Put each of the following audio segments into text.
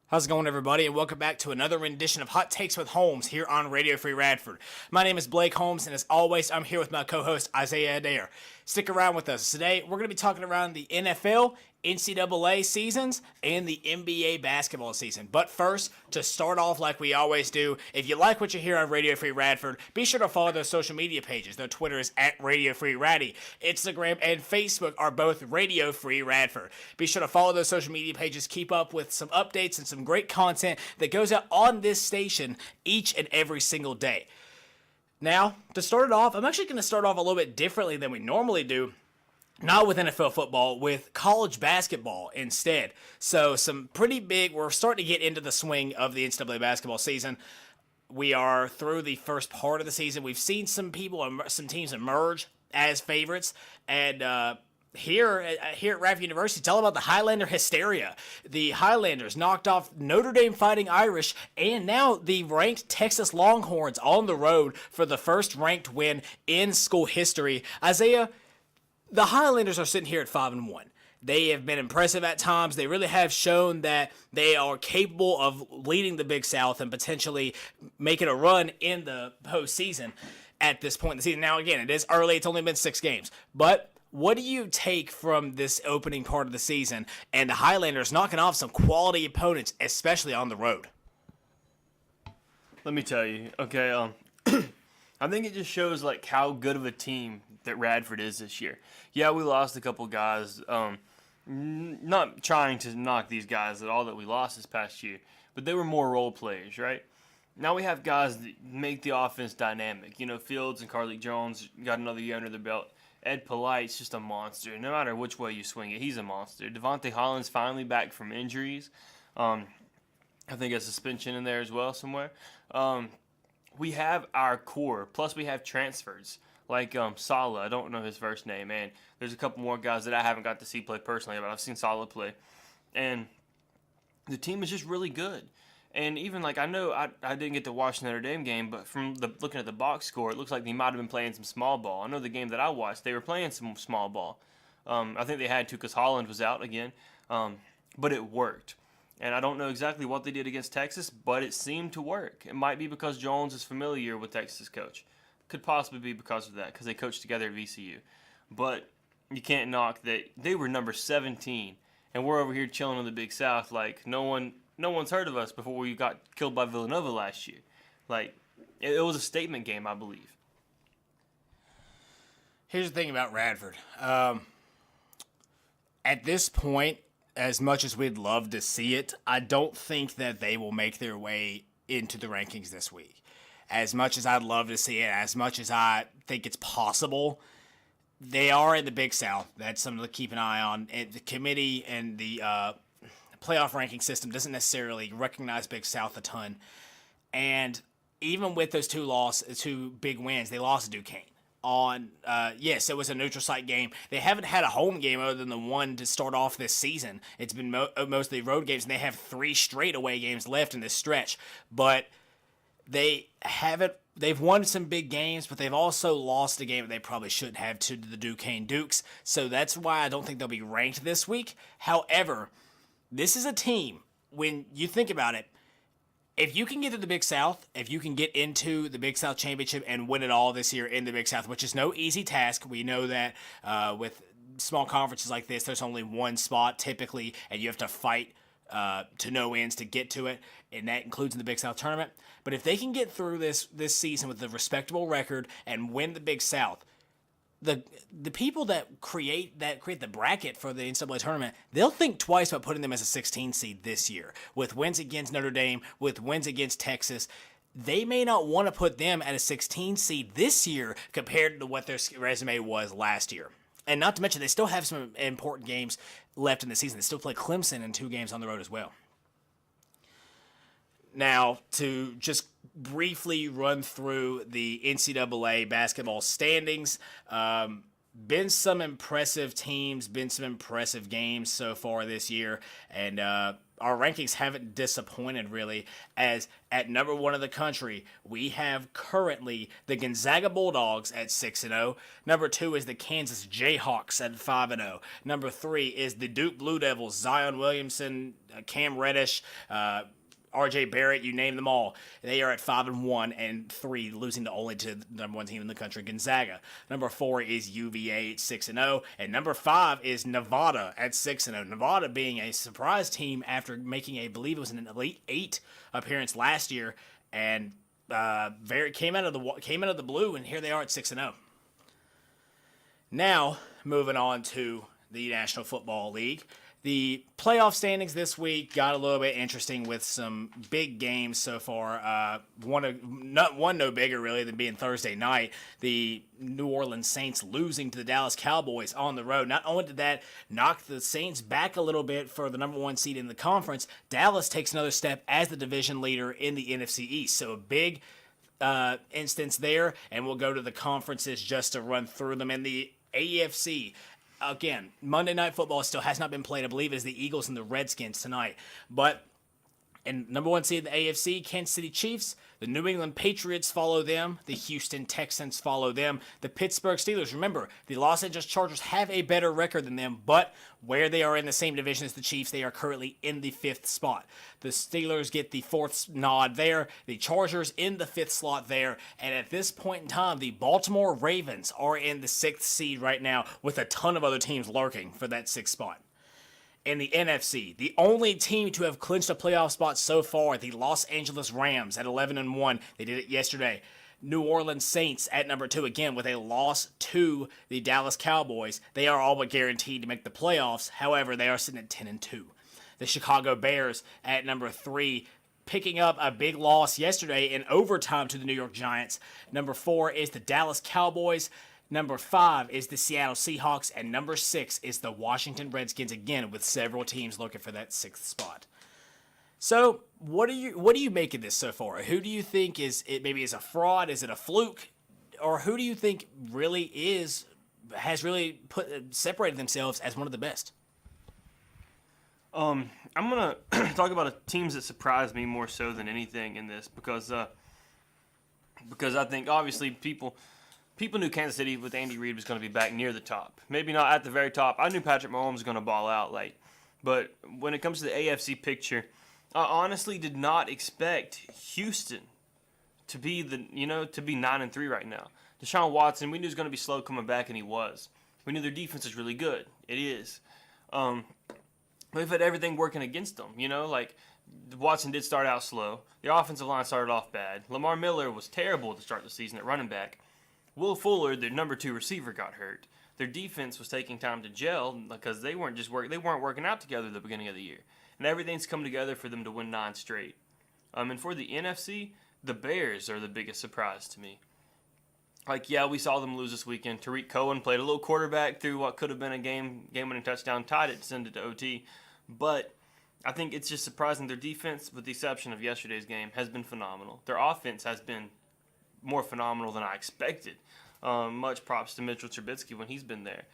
How's it going, everybody, and welcome back to another rendition of Hot Takes with Holmes here on Radio Free Radford. My name is Blake Holmes, and as always, I'm here with my co-host, Isaiah Addair. Stick around with us. Today, we're going to be talking around the NFL, NCAA seasons, and the NBA basketball season. But first, to start off like we always do, if you like what you hear on Radio Free Radford, be sure to follow those social media pages. Their Twitter is at Radio Free Raddy. Instagram and Facebook are both Radio Free Radford. Be sure to follow those social media pages. Keep up with some updates and some great content that goes out on this station each and every single day. Now, to start it off, I'm actually going to start off a little bit differently than we normally do. Not with NFL football, with college basketball instead. So we're starting to get into the swing of the NCAA basketball season. We are through the first part of the season. We've seen some teams emerge as favorites. And here at Radford University, tell about the Highlander hysteria. The Highlanders knocked off Notre Dame Fighting Irish, and now the ranked Texas Longhorns on the road for the first ranked win in school history. Isaiah, the Highlanders are sitting here at 5-1. They have been impressive at times. They really have shown that they are capable of leading the Big South and potentially making a run in the postseason at this point in the season. Now, again, it is early. It's only been 6 games. But what do you take from this opening part of the season and the Highlanders knocking off some quality opponents, especially on the road? Let me tell you, okay, I think it just shows like how good of a team that Radford is this year. Yeah, we lost a couple guys. Not trying to knock these guys at all that we lost this past year, but they were more role players, right? Now we have guys that make the offense dynamic. You know, Fields and Carlik Jones got another year under their belt. Ed Polite's just a monster. No matter which way you swing it, he's a monster. Devontae Holland's finally back from injuries. I think a suspension in there as well somewhere. We have our core, plus we have transfers like Sala. I don't know his first name, and there's a couple more guys that I haven't got to see play personally, but I've seen Sala play. And the team is just really good. And even like I know I didn't get to watch the Notre Dame game, but from looking at the box score, it looks like they might have been playing some small ball. I know the game that I watched, they were playing some small ball. I think they had to because Holland was out again, but it worked. And I don't know exactly what they did against Texas, but it seemed to work. It might be because Jones is familiar with Texas' coach. Could possibly be because of that, because they coached together at VCU. But you can't knock that they were number 17, and we're over here chilling in the Big South like no one's heard of us before we got killed by Villanova last year. Like, it was a statement game, I believe. Here's the thing about Radford. At this point, as much as we'd love to see it, I don't think that they will make their way into the rankings this week. As much as I'd love to see it, as much as I think it's possible, they are in the Big South. That's something to keep an eye on. And the committee and the playoff ranking system doesn't necessarily recognize Big South a ton. And even with those two big wins, they lost to Duquesne. Yes, it was a neutral site game. They haven't had a home game other than the one to start off this season. It's been mostly road games, and they have 3 straight away games left in this stretch. But they've won some big games, but they've also lost a game that they probably shouldn't have to the Duquesne Dukes. So that's why I don't think they'll be ranked this week. However, this is a team, when you think about it, if you can get to the Big South, if you can get into the Big South Championship and win it all this year in the Big South, which is no easy task. We know that with small conferences like this, there's only one spot typically, and you have to fight to no ends to get to it, and that includes in the Big South tournament. But if they can get through this season with a respectable record and win the Big South, the people that create the bracket for the NCAA tournament, they'll think twice about putting them as a 16 seed this year. With wins against Notre Dame, with wins against Texas, they may not want to put them at a 16 seed this year compared to what their resume was last year. And not to mention, they still have some important games left in the season. They still play Clemson in 2 games on the road as well. Now, to just briefly run through the NCAA basketball standings, been some impressive teams, been some impressive games so far this year, and our rankings haven't disappointed really, as at number 1 in the country, we have currently the Gonzaga Bulldogs at 6-0. Number 2 is the Kansas Jayhawks at 5-0. Number 3 is the Duke Blue Devils, Zion Williamson, Cam Reddish, RJ Barrett, you name them all. They are at 5-1 and 3, losing to only to the number 1 team in the country, Gonzaga. Number 4 is UVA at 6-0, and number 5 is Nevada at 6-0. Nevada being a surprise team after making, I believe it was an Elite 8 appearance last year, and came out of the blue, and here they are at 6-0. Now, moving on to the National Football League. The playoff standings this week got a little bit interesting with some big games so far. One no bigger really than being Thursday night. The New Orleans Saints losing to the Dallas Cowboys on the road. Not only did that knock the Saints back a little bit for the number 1 seed in the conference, Dallas takes another step as the division leader in the NFC East. So a big instance there, and we'll go to the conferences just to run through them. In the AFC, again, Monday Night Football still has not been played. I believe it's the Eagles and the Redskins tonight. But in number 1 seed in the AFC, Kansas City Chiefs, the New England Patriots follow them. The Houston Texans follow them. The Pittsburgh Steelers, remember, the Los Angeles Chargers have a better record than them, but where they are in the same division as the Chiefs, they are currently in the 5th spot. The Steelers get the 4th nod there. The Chargers in the 5th slot there. And at this point in time, the Baltimore Ravens are in the 6th seed right now with a ton of other teams lurking for that 6th spot. In the NFC, the only team to have clinched a playoff spot so far, the Los Angeles Rams at 11-1. They did it yesterday. New Orleans Saints at number 2, again, with a loss to the Dallas Cowboys. They are all but guaranteed to make the playoffs. However, they are sitting at 10-2. The Chicago Bears at number 3, picking up a big loss yesterday in overtime to the New York Giants. Number 4 is the Dallas Cowboys. Number 5 is the Seattle Seahawks, and number 6 is the Washington Redskins, again, with several teams looking for that 6th spot. So, what do you make of this so far? Who do you think is a fraud? Is it a fluke? Or who do you think really has separated themselves as one of the best? I'm gonna talk about teams that surprised me more so than anything in this because I think obviously people knew Kansas City with Andy Reid was going to be back near the top. Maybe not at the very top. I knew Patrick Mahomes was going to ball out late. But when it comes to the AFC picture, I honestly did not expect Houston to be 9-3 right now. Deshaun Watson, we knew he was going to be slow coming back, and he was. We knew their defense is really good. It is. They've had everything working against them. Watson did start out slow. The offensive line started off bad. Lamar Miller was terrible to start the season at running back. Will Fuller, their number 2 receiver, got hurt. Their defense was taking time to gel because they weren't working out together at the beginning of the year. And everything's come together for them to win 9 straight. And for the NFC, the Bears are the biggest surprise to me. We saw them lose this weekend. Tariq Cohen played a little quarterback through what could have been a game-winning touchdown, tied it, sent it to OT. But I think it's just surprising. Their defense, with the exception of yesterday's game, has been phenomenal. Their offense has been more phenomenal than I expected. Much props to Mitchell Trubisky when he's been there.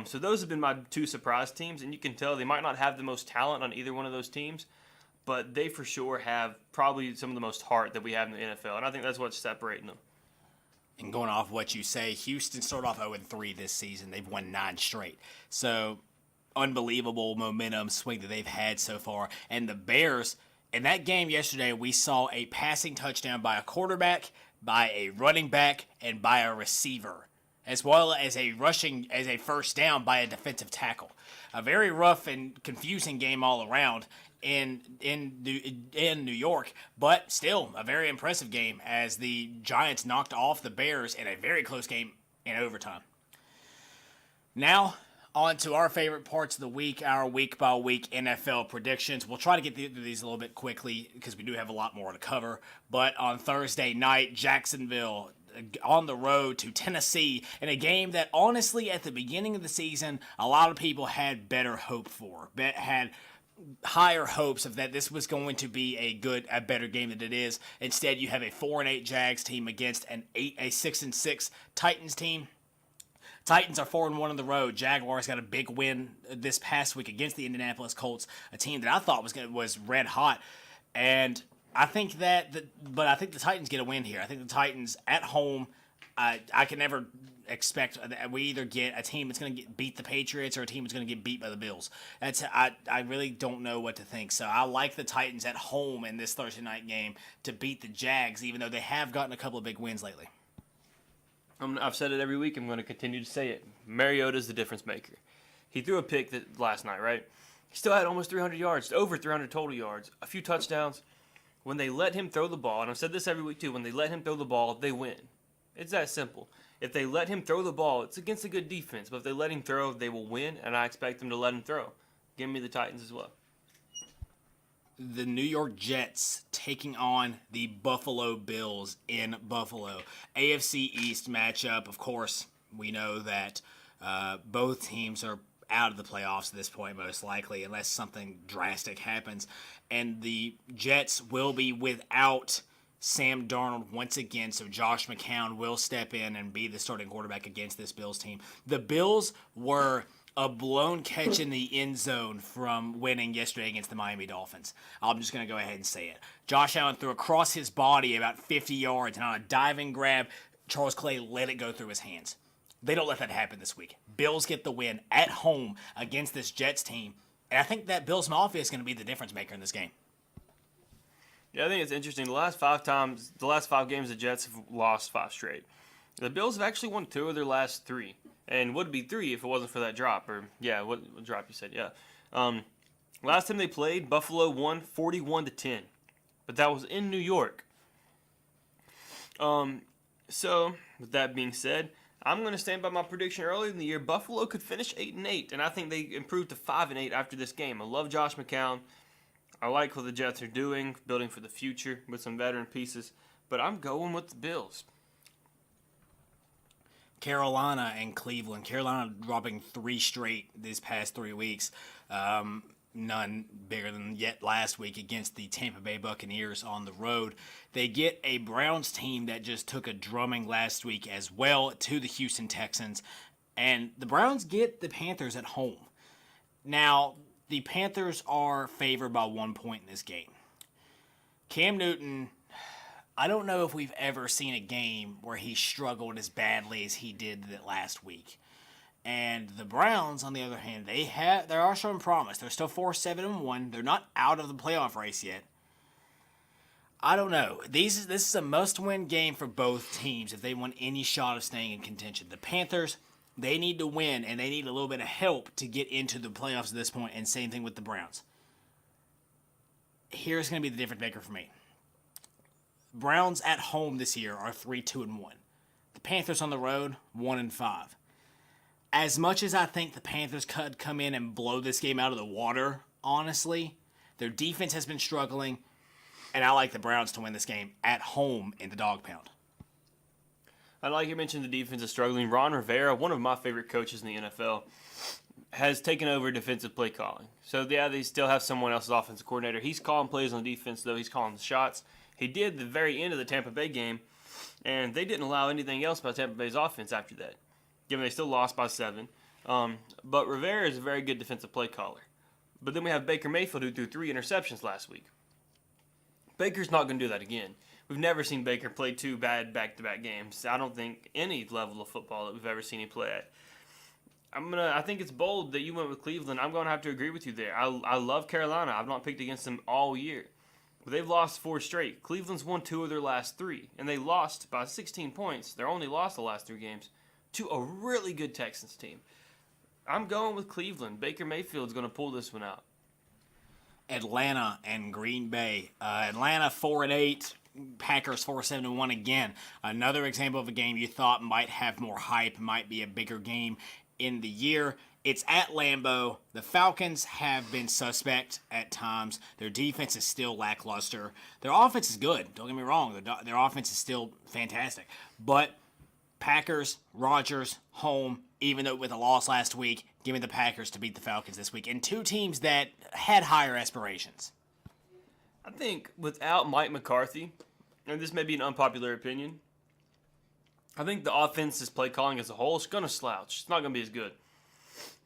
So those have been my 2 surprise teams, and you can tell they might not have the most talent on either one of those teams, but they for sure have probably some of the most heart that we have in the NFL, and I think that's what's separating them. And going off what you say, Houston started off 0-3 this season. They've won 9 straight. So unbelievable momentum swing that they've had so far. And the Bears, in that game yesterday, we saw a passing touchdown by a quarterback, by a running back, and by a receiver, as well as a first down by a defensive tackle. A very rough and confusing game all around in New York, but still a very impressive game as the Giants knocked off the Bears in a very close game in overtime. Now, on to our favorite parts of the week, our week-by-week NFL predictions. We'll try to get through these a little bit quickly because we do have a lot more to cover. But on Thursday night, Jacksonville on the road to Tennessee in a game that honestly at the beginning of the season, a lot of people had better hope for, had higher hopes of that this was going to be a better game than it is. Instead, you have a 4-8 Jags team against a 6-6 Titans team. Titans are 4-1 on the road. Jaguars got a big win this past week against the Indianapolis Colts, a team that I thought was red hot. And I think but I think the Titans get a win here. I think the Titans at home. I can never expect that we either get a team that's going to beat the Patriots or a team that's going to get beat by the Bills. I really don't know what to think. So I like the Titans at home in this Thursday night game to beat the Jags, even though they have gotten a couple of big wins lately. I've said it every week. I'm going to continue to say it. Mariota's the difference maker. He threw a pick last night, right? He still had almost 300 yards, over 300 total yards, a few touchdowns. When they let him throw the ball, and I've said this every week too, when they let him throw the ball, they win. It's that simple. If they let him throw the ball, it's against a good defense. But if they let him throw, they will win, and I expect them to let him throw. Give me the Titans as well. The New York Jets taking on the Buffalo Bills in Buffalo. AFC East matchup. Of course, we know that both teams are out of the playoffs at this point, most likely, unless something drastic happens. And the Jets will be without Sam Darnold once again, so Josh McCown will step in and be the starting quarterback against this Bills team. The Bills were a blown catch in the end zone from winning yesterday against the Miami Dolphins. I'm just going to go ahead and say it. Josh Allen threw across his body about 50 yards, and on a diving grab, Charles Clay let it go through his hands. They don't let that happen this week. Bills get the win at home against this Jets team, and I think that Bills Mafia is going to be the difference maker in this game. Yeah, I think it's interesting. The last 5 games, the Jets have lost 5 straight. The Bills have actually won 2 of their last 3, and would be 3 if it wasn't for that drop. Or yeah, what drop you said? Yeah. Last time they played, Buffalo won 41-10, but that was in New York. So with that being said, I'm going to stand by my prediction earlier in the year. Buffalo could finish 8-8, and I think they improved to 5-8 after this game. I love Josh McCown. I like what the Jets are doing, building for the future with some veteran pieces, but I'm going with the Bills. Carolina and Cleveland. Carolina dropping 3 straight these past 3 weeks. None bigger than yet last week against the Tampa Bay Buccaneers on the road. They get a Browns team that just took a drumming last week as well to the Houston Texans. And the Browns get the Panthers at home. Now, the Panthers are favored by 1 point in this game. Cam Newton, I don't know if we've ever seen a game where he struggled as badly as he did last week. And the Browns, on the other hand, they are showing promise. They're still 4-7-1. They're not out of the playoff race yet. I don't know. This is a must-win game for both teams if they want any shot of staying in contention. The Panthers, they need to win, and they need a little bit of help to get into the playoffs at this point, and same thing with the Browns. Here's going to be the difference maker for me. Browns at home this year are 3-2-1. The Panthers on the road, 1-5. As much as I think the Panthers could come in and blow this game out of the water, honestly, their defense has been struggling, and I like the Browns to win this game at home in the dog pound. I like you mentioned the defense is struggling. Ron Rivera, one of my favorite coaches in the NFL, has taken over defensive play calling. So, yeah, they still have someone else's offensive coordinator. He's calling plays on defense, though. He's calling the shots. He did the very end of the Tampa Bay game, and they didn't allow anything else by Tampa Bay's offense after that, given they still lost by 7. But Rivera is a very good defensive play caller. But then we have Baker Mayfield, who threw 3 interceptions last week. Baker's not going to do that again. We've never seen Baker play 2 bad back-to-back games. I don't think any level of football that we've ever seen him play at. I think it's bold that you went with Cleveland. I'm going to have to agree with you there. I love Carolina. I've not picked against them all year. But they've lost 4 straight. Cleveland's won 2 of their last 3. And they lost by 16 points. They're only lost the last 3 games to a really good Texans team. I'm going with Cleveland. Baker Mayfield's going to pull this one out. Atlanta and Green Bay. Atlanta 4-8. Packers 4-7-1 again. Another example of a game you thought might have more hype, might be a bigger game in the year. It's at Lambeau. The Falcons have been suspect at times. Their defense is still lackluster. Their offense is good. Don't get me wrong. Their offense is still fantastic. But Packers, Rodgers, home, even though with a loss last week, give me the Packers to beat the Falcons this week. And 2 teams that had higher aspirations. I think without Mike McCarthy, and this may be an unpopular opinion, I think the offense's play calling as a whole is going to slouch. It's not going to be as good.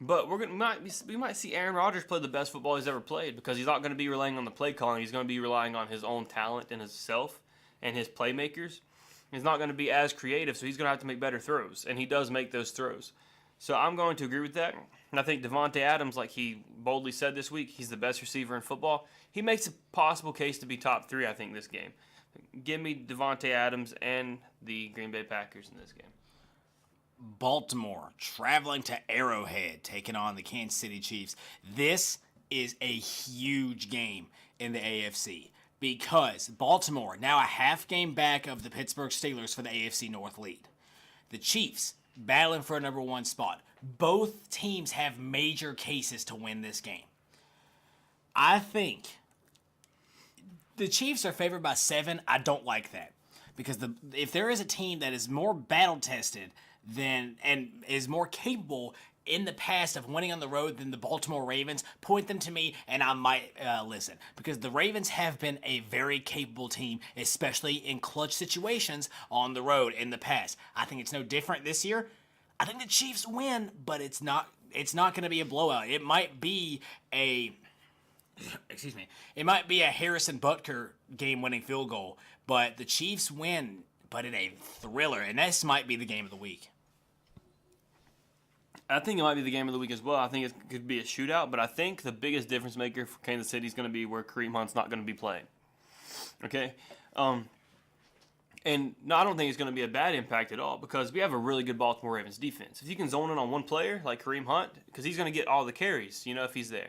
But we might see Aaron Rodgers play the best football he's ever played because he's not going to be relying on the play calling. He's going to be relying on his own talent and himself and his playmakers. He's not going to be as creative, so he's going to have to make better throws, and he does make those throws. So I'm going to agree with that. And I think Davante Adams, like he boldly said this week, he's the best receiver in football. He makes a possible case to be top 3, I think, this game. Give me Davante Adams and the Green Bay Packers in this game. Baltimore traveling to Arrowhead, taking on the Kansas City Chiefs. This is a huge game in the AFC because Baltimore, now a half game back of the Pittsburgh Steelers for the AFC North lead. The Chiefs battling for a number 1 spot. Both teams have major cases to win this game. I think the Chiefs are favored by 7. I don't like that because if there is a team that is more battle-tested and is more capable in the past of winning on the road than the Baltimore Ravens, point them to me and I might listen. Because the Ravens have been a very capable team, especially in clutch situations on the road in the past. I think it's no different this year. I think the Chiefs win, but it's not going to be a blowout. It might be a Harrison Butker game-winning field goal, but the Chiefs win, but in a thriller, and this might be the game of the week. I think it might be the game of the week as well. I think it could be a shootout, but I think the biggest difference maker for Kansas City is going to be where Kareem Hunt's not going to be playing. Okay? And no, I don't think it's going to be a bad impact at all because we have a really good Baltimore Ravens defense. If you can zone in on one player like Kareem Hunt, because he's going to get all the carries, if he's there.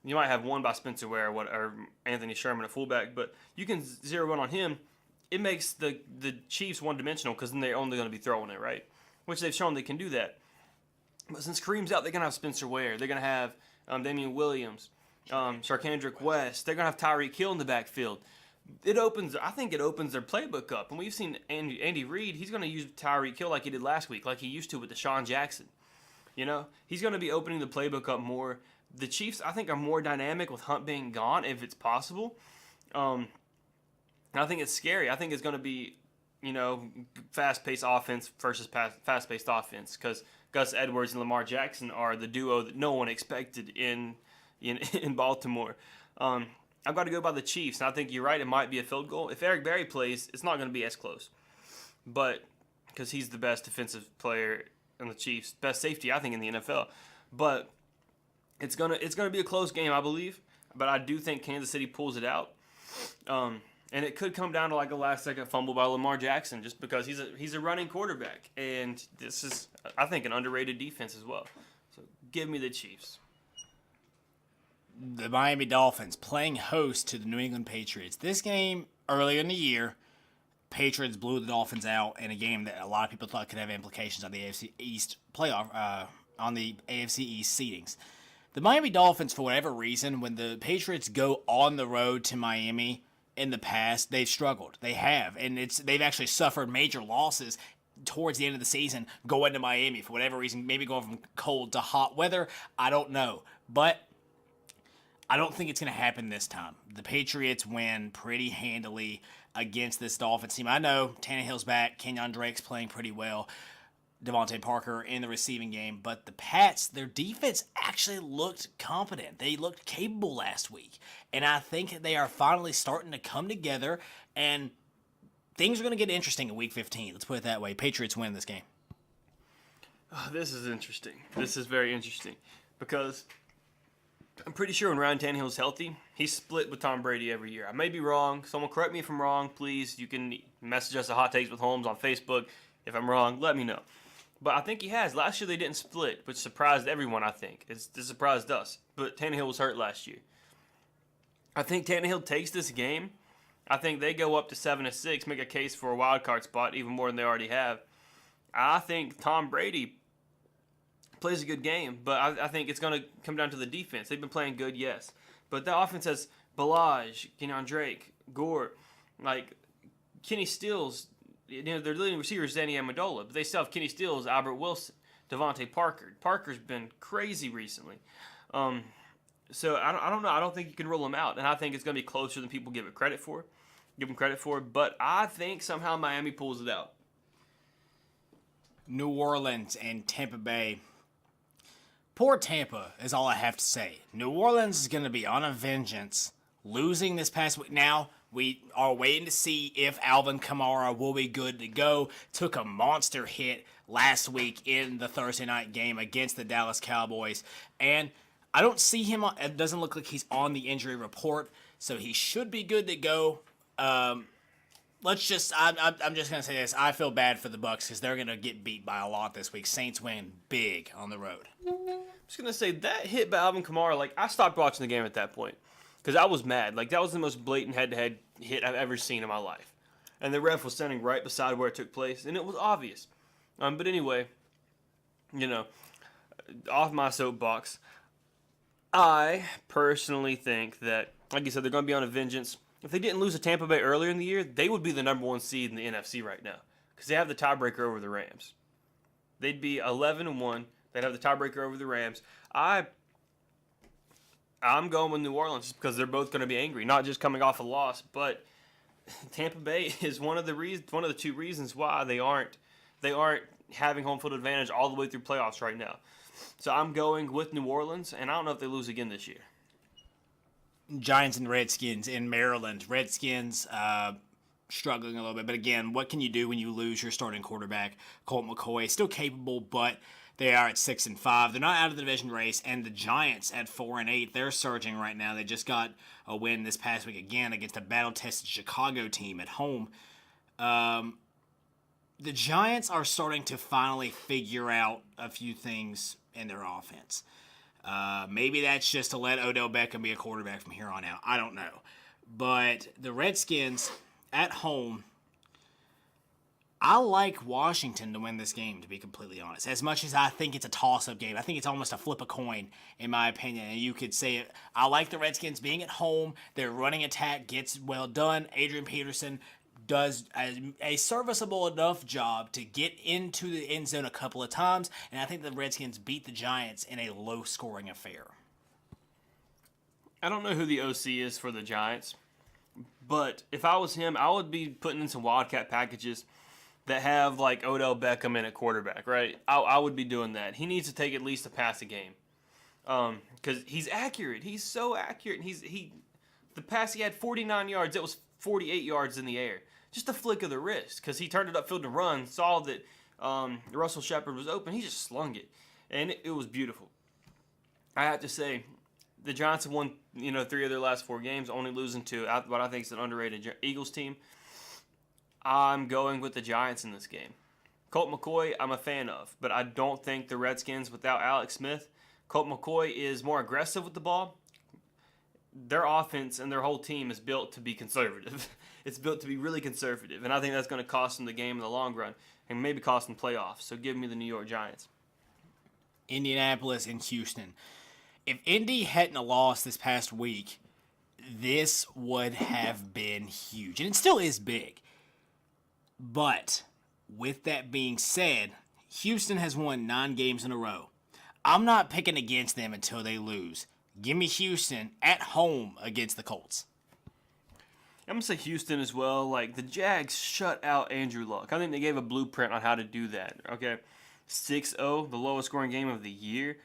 You might have one by Spencer Ware or Anthony Sherman at fullback, but you can zero in on him. It makes the Chiefs one-dimensional because then they're only going to be throwing it, right? Which they've shown they can do that. But since Kareem's out, they're going to have Spencer Ware. They're going to have Damian Williams, Sharkandrick West. They're going to have Tyreek Hill in the backfield. I think it opens their playbook up. And we've seen Andy Reid, he's going to use Tyreek Hill like he did last week, like he used to with Deshaun Jackson. He's going to be opening the playbook up more. The Chiefs, I think, are more dynamic with Hunt being gone if it's possible. And I think it's scary. I think it's going to be, fast-paced offense versus fast-paced offense because Gus Edwards and Lamar Jackson are the duo that no one expected in Baltimore. I've got to go by the Chiefs, and I think you're right. It might be a field goal. If Eric Berry plays, it's not going to be as close, but because he's the best defensive player in the Chiefs, best safety I think in the NFL. But it's gonna be a close game, I believe. But I do think Kansas City pulls it out. And it could come down to like a last-second fumble by Lamar Jackson just because he's a running quarterback. And this is, I think, an underrated defense as well. So give me the Chiefs. The Miami Dolphins playing host to the New England Patriots. This game, earlier in the year, Patriots blew the Dolphins out in a game that a lot of people thought could have implications on the AFC East playoff, on the AFC East seedings. The Miami Dolphins, for whatever reason, when the Patriots go on the road to Miami in the past, they've struggled. They have, and they've actually suffered major losses towards the end of the season going to Miami for whatever reason, maybe going from cold to hot weather. I don't know, but I don't think it's going to happen this time. The Patriots win pretty handily against this Dolphins team. I know Tannehill's back, Kenyon Drake's playing pretty well, Devontae Parker in the receiving game, but the Pats, their defense actually looked competent. They looked capable last week, and I think they are finally starting to come together, and things are going to get interesting in Week 15. Let's put it that way. Patriots win this game. Oh, this is interesting. This is very interesting because I'm pretty sure when Ryan Tannehill's healthy, he's split with Tom Brady every year. I may be wrong. Someone correct me if I'm wrong, please. You can message us at Hot Takes with Holmes on Facebook. If I'm wrong, let me know. But I think he has. Last year they didn't split, which surprised everyone, I think. It surprised us. But Tannehill was hurt last year. I think Tannehill takes this game. I think they go up to 7-6, make a case for a wild card spot, even more than they already have. I think Tom Brady plays a good game, but I think it's going to come down to the defense. They've been playing good, yes. But the offense has Balaj, Kenyon Drake, Gore, like Kenny Stills. Their leading receiver is Danny Amendola, but they still have Kenny Stills, Albert Wilson, Devontae Parker. Parker's been crazy recently. So I don't know. I don't think you can rule him out, and I think it's going to be closer than people give him credit for. But I think somehow Miami pulls it out. New Orleans and Tampa Bay. Poor Tampa is all I have to say. New Orleans is going to be on a vengeance, losing this past week. Now, we are waiting to see if Alvin Kamara will be good to go. Took a monster hit last week in the Thursday night game against the Dallas Cowboys. And I don't see him, it doesn't look like he's on the injury report, so he should be good to go. I'm just gonna say this. I feel bad for the Bucs because they're gonna get beat by a lot this week. Saints win big on the road. I'm just gonna say that hit by Alvin Kamara. Like, I stopped watching the game at that point because I was mad. Like, that was the most blatant head-to-head hit I've ever seen in my life, and the ref was standing right beside where it took place, and it was obvious. But anyway, off my soapbox. I personally think that, like you said, they're going to be on a vengeance. If they didn't lose to Tampa Bay earlier in the year, they would be the number one seed in the NFC right now because they have the tiebreaker over the Rams. They'd be 11-1. They'd have the tiebreaker over the Rams. I'm going with New Orleans just because they're both going to be angry, not just coming off a loss, but Tampa Bay is one of the two reasons why they aren't having home field advantage all the way through playoffs right now. So I'm going with New Orleans, and I don't know if they lose again this year. Giants and Redskins in Maryland. Redskins struggling a little bit, but again, what can you do when you lose your starting quarterback? Colt McCoy still capable, but they are at 6-5. They're not out of the division race, and the Giants at 4-8. They're surging right now. They just got a win this past week again against a battle-tested Chicago team at home. The Giants are starting to finally figure out a few things in their offense. Maybe that's just to let Odell Beckham be a quarterback from here on out. I don't know. But the Redskins at home, I like Washington to win this game, to be completely honest. As much as I think it's a toss-up game, I think it's almost a flip a coin, in my opinion. And you could say it. I like the Redskins being at home. Their running attack gets well done. Adrian Peterson does a serviceable enough job to get into the end zone a couple of times, and I think the Redskins beat the Giants in a low-scoring affair. I don't know who the OC is for the Giants, but if I was him, I would be putting in some Wildcat packages that have, like, Odell Beckham in a quarterback, right? I would be doing that. He needs to take at least a pass a game because he's accurate. He's so accurate. The pass he had 49 yards. It was 48 yards in the air. Just a flick of the wrist because he turned it upfield to run, saw that Russell Shepard was open. He just slung it, and it was beautiful. I have to say, the Giants have won 3 of their last 4 games, only losing to what I think is an underrated Eagles team. I'm going with the Giants in this game. Colt McCoy, I'm a fan of, but I don't think the Redskins without Alex Smith. Colt McCoy is more aggressive with the ball. Their offense and their whole team is built to be conservative. It's built to be really conservative, and I think that's going to cost them the game in the long run and maybe cost them playoffs. So give me the New York Giants. Indianapolis and Houston. If Indy hadn't lost this past week, this would have been huge, and it still is big. But with that being said, Houston has won 9 games in a row. I'm not picking against them until they lose. Give me Houston at home against the Colts. I'm going to say Houston as well. Like, the Jags shut out Andrew Luck. I think they gave a blueprint on how to do that. Okay, 6-0, the lowest scoring game of the year.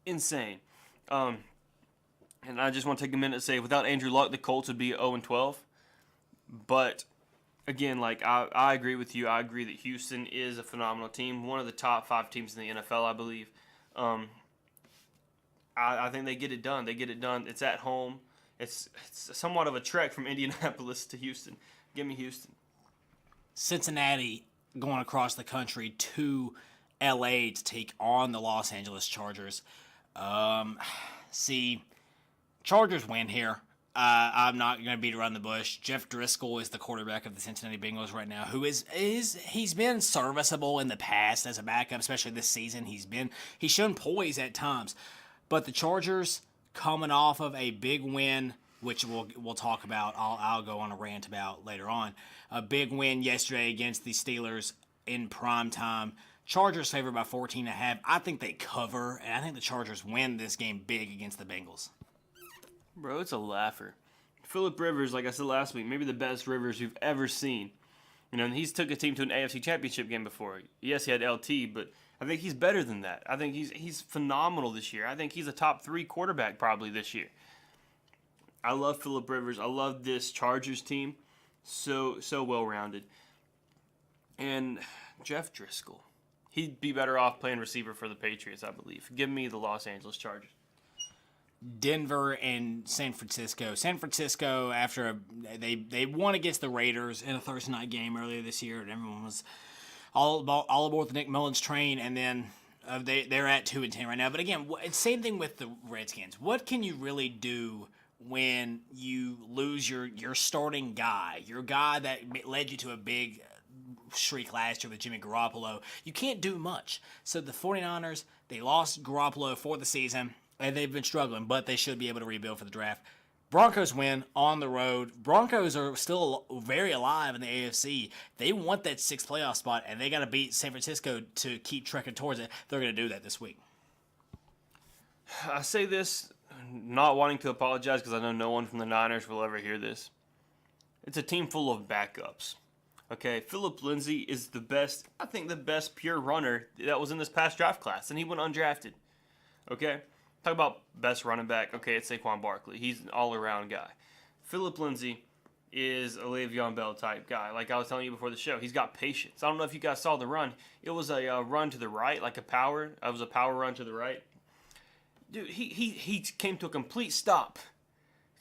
Insane. And I just want to take a minute to say, without Andrew Luck, the Colts would be 0-12. But, again, like, I agree with you. I agree that Houston is a phenomenal team. One of the top 5 teams in the NFL, I believe. I think they get it done. They get it done. It's at home. It's somewhat of a trek from Indianapolis to Houston. Give me Houston. Cincinnati going across the country to LA to take on the Los Angeles Chargers. Chargers win here. I'm not going to beat around the bush. Jeff Driscoll is the quarterback of the Cincinnati Bengals right now, who he's been serviceable in the past as a backup, especially this season. He's shown poise at times. But the Chargers coming off of a big win, which we'll talk about. I'll go on a rant about later on. A big win yesterday against the Steelers in prime time. Chargers favored by 14.5. I think they cover, and I think the Chargers win this game big against the Bengals. Bro, it's a laugher. Phillip Rivers, like I said last week, maybe the best Rivers you've ever seen. And he's took a team to an AFC Championship game before. Yes, he had LT, but I think he's better than that. I think he's phenomenal this year. I think he's a top 3 quarterback probably this year. I love Phillip Rivers. I love this Chargers team. So well-rounded. And Jeff Driscoll. He'd be better off playing receiver for the Patriots, I believe. Give me the Los Angeles Chargers. Denver and San Francisco. San Francisco, after they won against the Raiders in a Thursday night game earlier this year, and everyone was all aboard the Nick Mullins train, and then they're at 2-10 right now. But again, it's same thing with the Redskins. What can you really do when you lose your starting guy, your guy that led you to a big streak last year with Jimmy Garoppolo? You can't do much. So the 49ers, they lost Garoppolo for the season, and they've been struggling, but they should be able to rebuild for the draft. Broncos win on the road. Broncos are still very alive in the AFC. They want that 6th playoff spot, and they got to beat San Francisco to keep trekking towards it. They're going to do that this week. I say this not wanting to apologize because I know no one from the Niners will ever hear this. It's a team full of backups. Okay, Phillip Lindsay is the best pure runner that was in this past draft class, and he went undrafted. Okay? Talk about best running back. Okay, it's Saquon Barkley. He's an all-around guy. Phillip Lindsay is a Le'Veon Bell type guy. Like I was telling you before the show, he's got patience. I don't know if you guys saw the run. It was a run to the right, like a power. It was a power run to the right. Dude, he came to a complete stop.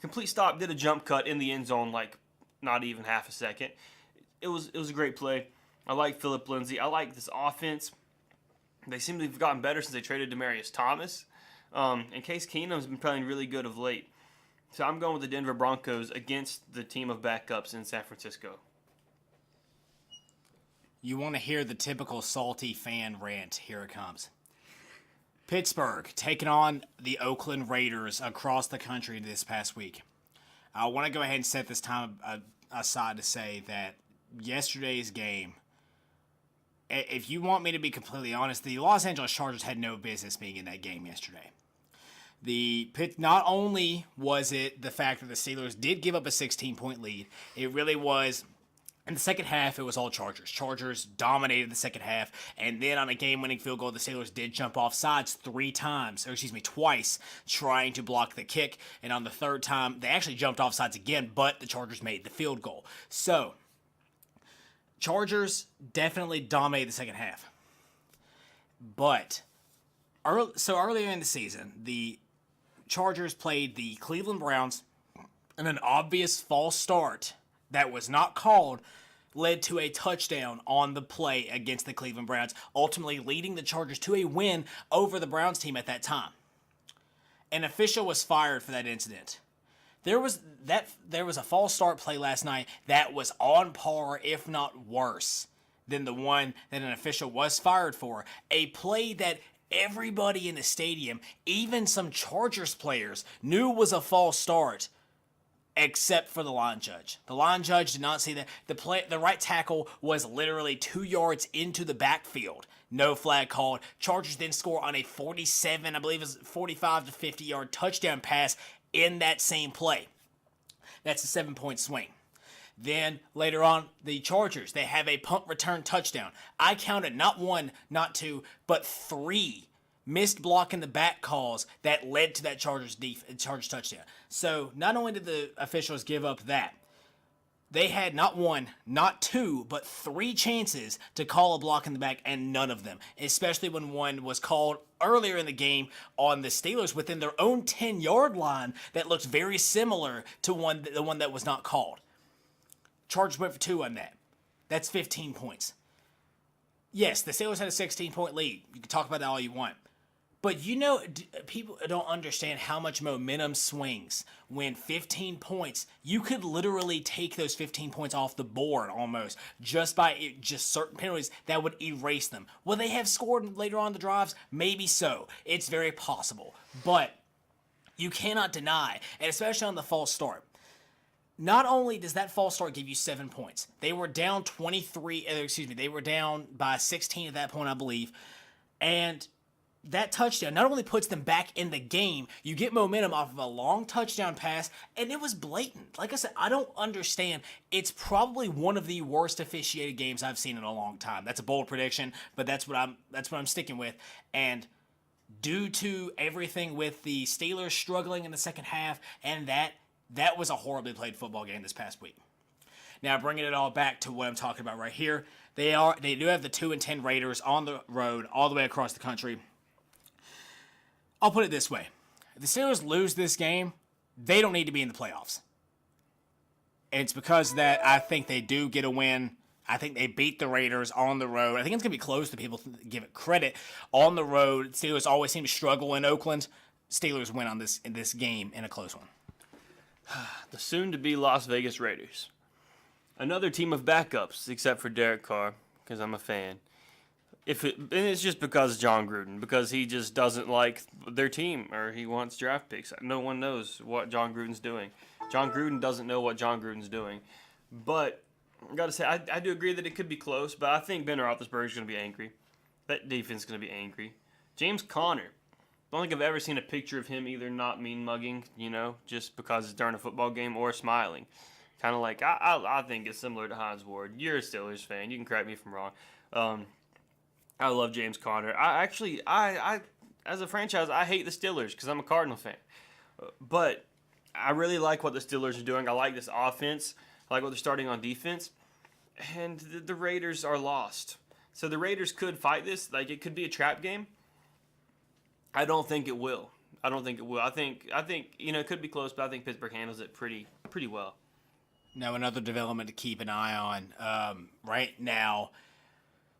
Did a jump cut in the end zone like not even half a second. It was a great play. I like Phillip Lindsay. I like this offense. They seem to have gotten better since they traded Demaryius Thomas. And Case Keenum's been playing really good of late. So I'm going with the Denver Broncos against the team of backups in San Francisco. You want to hear the typical salty fan rant. Here it comes. Pittsburgh taking on the Oakland Raiders across the country this past week. I want to go ahead and set this time aside to say that yesterday's game, if you want me to be completely honest, the Los Angeles Chargers had no business being in that game yesterday. Not only was it the fact that the Steelers did give up a 16-point lead, it really was, in the second half, it was all Chargers. Chargers dominated the second half, and then on a game-winning field goal, the Steelers did jump off sides twice, trying to block the kick, and on the third time, they actually jumped off sides again, but the Chargers made the field goal. So, Chargers definitely dominated the second half. But, earlier in the season, the Chargers played the Cleveland Browns, and an obvious false start that was not called led to a touchdown on the play against the Cleveland Browns, ultimately leading the Chargers to a win over the Browns team at that time. An official was fired for that incident. There was a false start play last night that was on par, if not worse, than the one that an official was fired for. A play that everybody in the stadium, even some Chargers players, knew was a false start, except for the line judge. The line judge did not see that. The right tackle was literally 2 yards into the backfield. No flag called. Chargers then score on a 45 to 50 yard touchdown pass in that same play. That's a 7-point swing. Then later on, the Chargers, they have a punt return touchdown. I counted not 1, not 2, but 3 missed block in the back calls that led to that Chargers touchdown. So not only did the officials give up that, they had not 1, not 2, but 3 chances to call a block in the back, and none of them, especially when one was called earlier in the game on the Steelers within their own 10-yard line that looked very similar to the one that was not called. Chargers went for 2 on that. That's 15 points. Yes, the Steelers had a 16-point lead. You can talk about that all you want. But people don't understand how much momentum swings when 15 points, you could literally take those 15 points off the board almost just by certain penalties that would erase them. Will they have scored later on the drives? Maybe so. It's very possible. But you cannot deny, and especially on the false start, not only does that false start give you 7 points, they were down they were down by 16 at that point, I believe, and that touchdown not only puts them back in the game, you get momentum off of a long touchdown pass, and it was blatant. Like I said, I don't understand. It's probably one of the worst officiated games I've seen in a long time. That's a bold prediction, but that's what I'm sticking with. And due to everything with the Steelers struggling in the second half, and that was a horribly played football game this past week. Now, bringing it all back to what I'm talking about right here, they do have the 2-10 Raiders on the road all the way across the country. I'll put it this way. If the Steelers lose this game, they don't need to be in the playoffs. And it's because that I think they do get a win. I think they beat the Raiders on the road. I think it's going to be close to people give it credit. On the road, Steelers always seem to struggle in Oakland. Steelers win in this game in a close one. The soon-to-be Las Vegas Raiders. Another team of backups, except for Derek Carr, because I'm a fan. And it's just because of John Gruden, because he just doesn't like their team, or he wants draft picks. No one knows what John Gruden's doing. John Gruden doesn't know what John Gruden's doing. But I got to say, I do agree that it could be close, but I think Ben Roethlisberger's going to be angry. That defense is going to be angry. James Conner. I don't think I've ever seen a picture of him either not mean-mugging, just because it's during a football game, or smiling. Kind of like, I think it's similar to Hines Ward. You're a Steelers fan. You can correct me if I'm wrong. I love James Conner. I as a franchise, I hate the Steelers because I'm a Cardinal fan. But I really like what the Steelers are doing. I like this offense. I like what they're starting on defense. And the Raiders are lost. So the Raiders could fight this. Like, it could be a trap game. I don't think it will. I think it could be close, but I think Pittsburgh handles it pretty well. Now, another development to keep an eye on. Right now,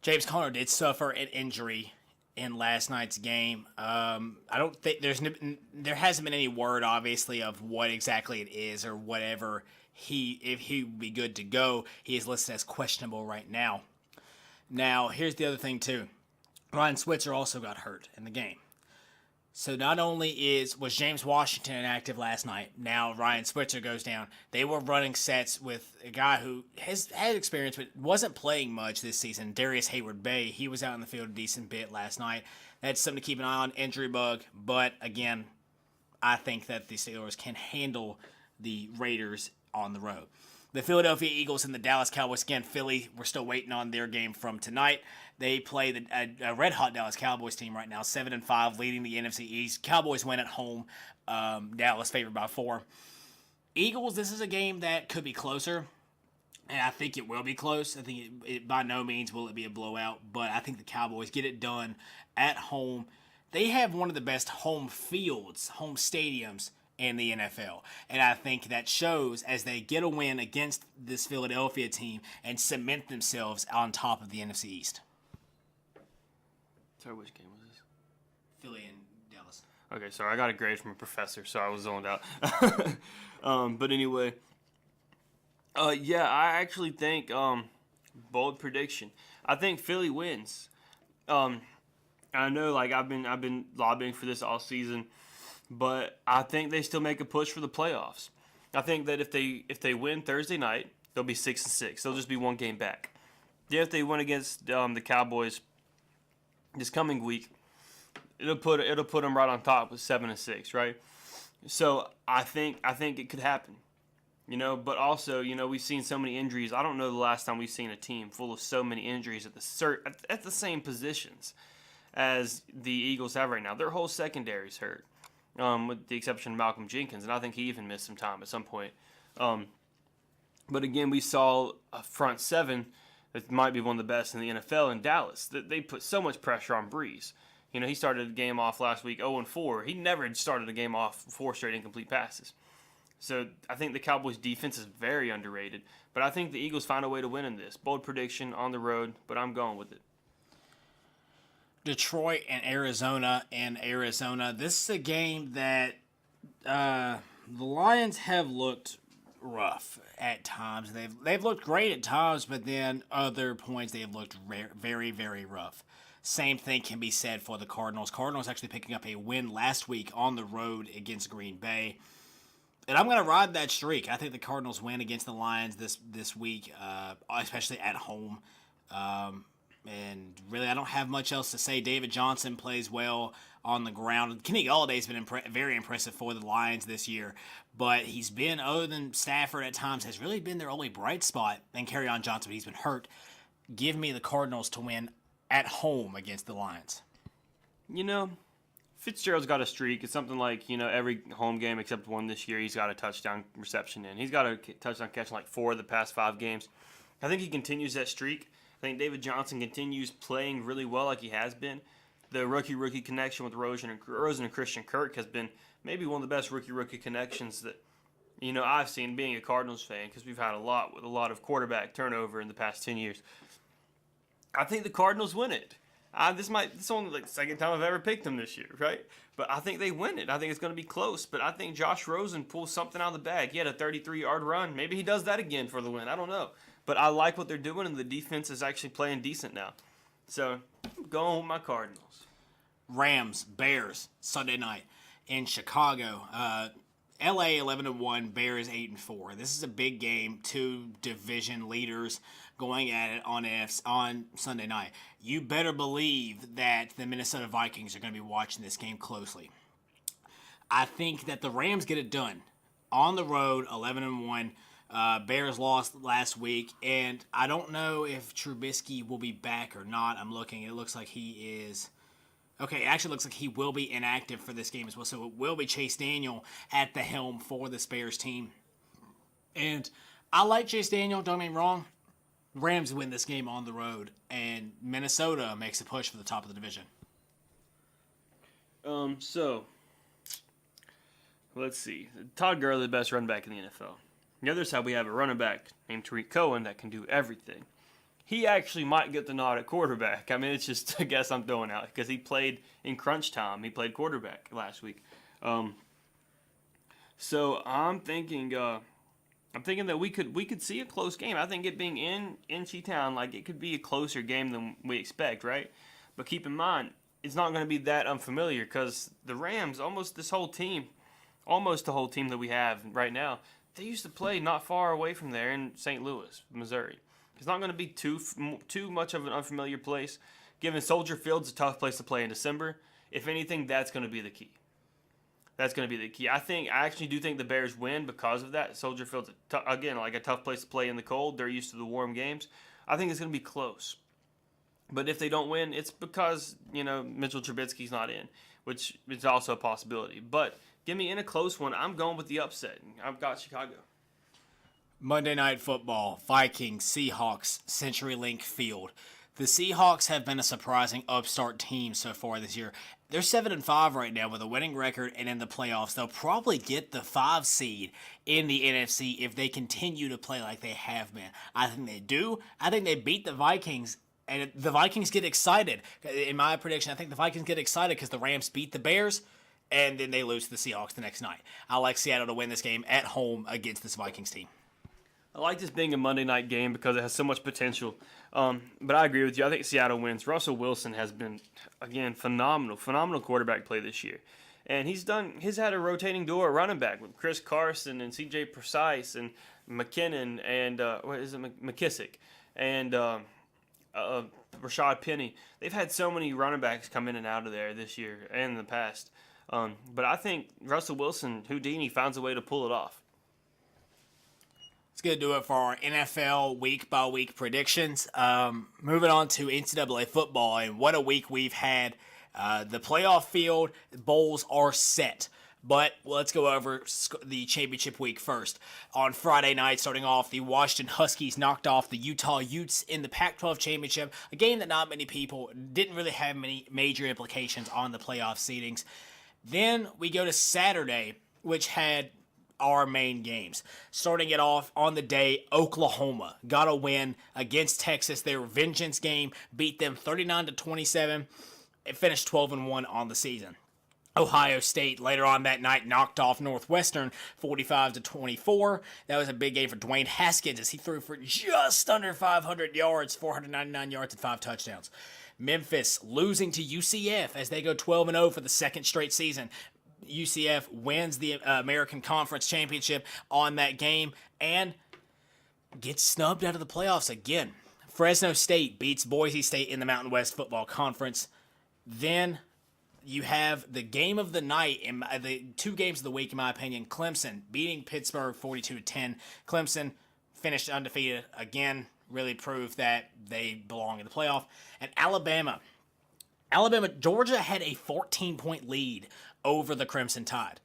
James Conner did suffer an injury in last night's game. I don't think there hasn't been any word, obviously, of what exactly it is or whatever. If he would be good to go, he is listed as questionable right now. Now, here's the other thing too. Ryan Switzer also got hurt in the game. So not only was James Washington inactive last night, now Ryan Switzer goes down. They were running sets with a guy who has had experience but wasn't playing much this season, Darius Hayward-Bay. He was out in the field a decent bit last night. That's something to keep an eye on, injury bug. But again, I think that the Steelers can handle the Raiders on the road. The Philadelphia Eagles and the Dallas Cowboys. Again, Philly, we're still waiting on their game from tonight. They play a red-hot Dallas Cowboys team right now, 7-5, leading the NFC East. Cowboys win at home. Dallas favored by 4. Eagles, this is a game that could be closer, and I think it will be close. I think it by no means will it be a blowout, but I think the Cowboys get it done at home. They have one of the best home fields, home stadiums in the NFL. And I think that shows as they get a win against this Philadelphia team and cement themselves on top of the NFC East. Sorry, which game was this? Philly and Dallas. Okay, sorry, I got a grade from a professor, so I was zoned out. But anyway, I actually think bold prediction. I think Philly wins. I know, like I've been lobbying for this all season. But I think they still make a push for the playoffs. I think that if they win Thursday night, they'll be 6-6. They'll just be one game back. Then if they win against the Cowboys this coming week, it'll put them right on top with 7-6, right? So I think it could happen, But also, we've seen so many injuries. I don't know the last time we've seen a team full of so many injuries at the same positions as the Eagles have right now. Their whole secondary's hurt. With the exception of Malcolm Jenkins, and I think he even missed some time at some point. But again, we saw a front seven that might be one of the best in the NFL in Dallas. They put so much pressure on Breeze. He started the game off last week 0-4. He never started a game off 4 straight incomplete passes. So I think the Cowboys' defense is very underrated. But I think the Eagles find a way to win in this. Bold prediction on the road, but I'm going with it. Detroit and Arizona This is a game that the Lions have looked rough at times. They've looked great at times, but then other points they have looked very, very rough. Same thing can be said for the Cardinals. Cardinals actually picking up a win last week on the road against Green Bay. And I'm going to ride that streak. I think the Cardinals win against the Lions this week, especially at home. And really, I don't have much else to say. David Johnson plays well on the ground. Kenny Galladay's been very impressive for the Lions this year. But he's been, other than Stafford at times, has really been their only bright spot. And Kerryon Johnson, but he's been hurt. Give me the Cardinals to win at home against the Lions. Fitzgerald's got a streak. It's something like, every home game except one this year, he's got a touchdown reception in. He's got a touchdown catch in like 4 of the past 5 games. I think he continues that streak. I think David Johnson continues playing really well like he has been. The rookie connection with Rosen and Christian Kirk has been maybe one of the best rookie connections that I've seen being a Cardinals fan, because we've had a lot of quarterback turnover in the past 10 years. I think the Cardinals win it. This is only like the second time I've ever picked them this year, right? But I think they win it. I think it's going to be close. But I think Josh Rosen pulls something out of the bag. He had a 33-yard run. Maybe he does that again for the win. I don't know. But I like what they're doing, and the defense is actually playing decent now. So, I'm going with my Cardinals. Rams, Bears, Sunday night in Chicago. LA 11-1, Bears 8-4. This is a big game. 2 division leaders going at it on Sunday night. You better believe that the Minnesota Vikings are going to be watching this game closely. I think that the Rams get it done on the road, 11-1. Bears lost last week, and I don't know if Trubisky will be back or not. I'm looking. It looks like he is. Okay, it actually looks like he will be inactive for this game as well. So it will be Chase Daniel at the helm for the Bears team. And I like Chase Daniel, don't get me wrong. Rams win this game on the road, and Minnesota makes a push for the top of the division. So, let's see. Todd Gurley, the best running back in the NFL. On the other side, we have a running back named Tariq Cohen that can do everything. He actually might get the nod at quarterback. I mean, it's just a guess I'm throwing out, because he played in crunch time. He played quarterback last week. So I'm thinking that we could see a close game. I think it being in Chi-Town, like, it could be a closer game than we expect, right? But keep in mind, it's not going to be that unfamiliar, because the Rams, almost the whole team that we have right now, they used to play not far away from there in St. Louis, Missouri. It's not going to be too much of an unfamiliar place. Given Soldier Field's a tough place to play in December, if anything, that's going to be the key. That's going to be the key. I actually do think the Bears win because of that. Soldier Field's, a tough place to play in the cold. They're used to the warm games. I think it's going to be close. But if they don't win, it's because, Mitchell Trubisky's not in, which is also a possibility. But give me in a close one, I'm going with the upset. I've got Chicago. Monday Night Football, Vikings, Seahawks, CenturyLink Field. The Seahawks have been a surprising upstart team so far this year. They're 7-5 right now with a winning record, and in the playoffs, they'll probably get the 5 seed in the NFC if they continue to play like they have been. I think they do. I think they beat the Vikings, and the Vikings get excited. In my prediction, I think the Vikings get excited because the Rams beat the Bears, and then they lose to the Seahawks the next night. I like Seattle to win this game at home against this Vikings team. I like this being a Monday night game because it has so much potential. But I agree with you. I think Seattle wins. Russell Wilson has been, again, phenomenal quarterback play this year. And he's had a rotating door at running back with Chris Carson and C.J. Precise and McKinnon and McKissick and Rashad Penny. They've had so many running backs come in and out of there this year and in the past. But I think Russell Wilson, Houdini, finds a way to pull it off. It's going to do it for our NFL week-by-week predictions. Moving on to NCAA football, and what a week we've had. The playoff field, bowls are set. But let's go over the championship week first. On Friday night, starting off, the Washington Huskies knocked off the Utah Utes in the Pac-12 championship, a game that not many people didn't really have many major implications on the playoff seedings. Then we go to Saturday, which had our main games. Starting it off on the day, Oklahoma got a win against Texas. Their vengeance game beat them 39-27. It finished 12-1 on the season. Ohio State later on that night knocked off Northwestern 45-24. That was a big game for Dwayne Haskins as he threw for just under 500 yards, 499 yards and 5 touchdowns. Memphis losing to UCF as they go 12-0 for the second straight season. UCF wins the American Conference Championship on that game and gets snubbed out of the playoffs again. Fresno State beats Boise State in the Mountain West Football Conference. Then you have the game of the night, in the two games of the week, in my opinion. Clemson beating Pittsburgh 42-10. Clemson finished undefeated again, really proved that they belong in the playoff. And Georgia had a 14-point lead over the Crimson Tide.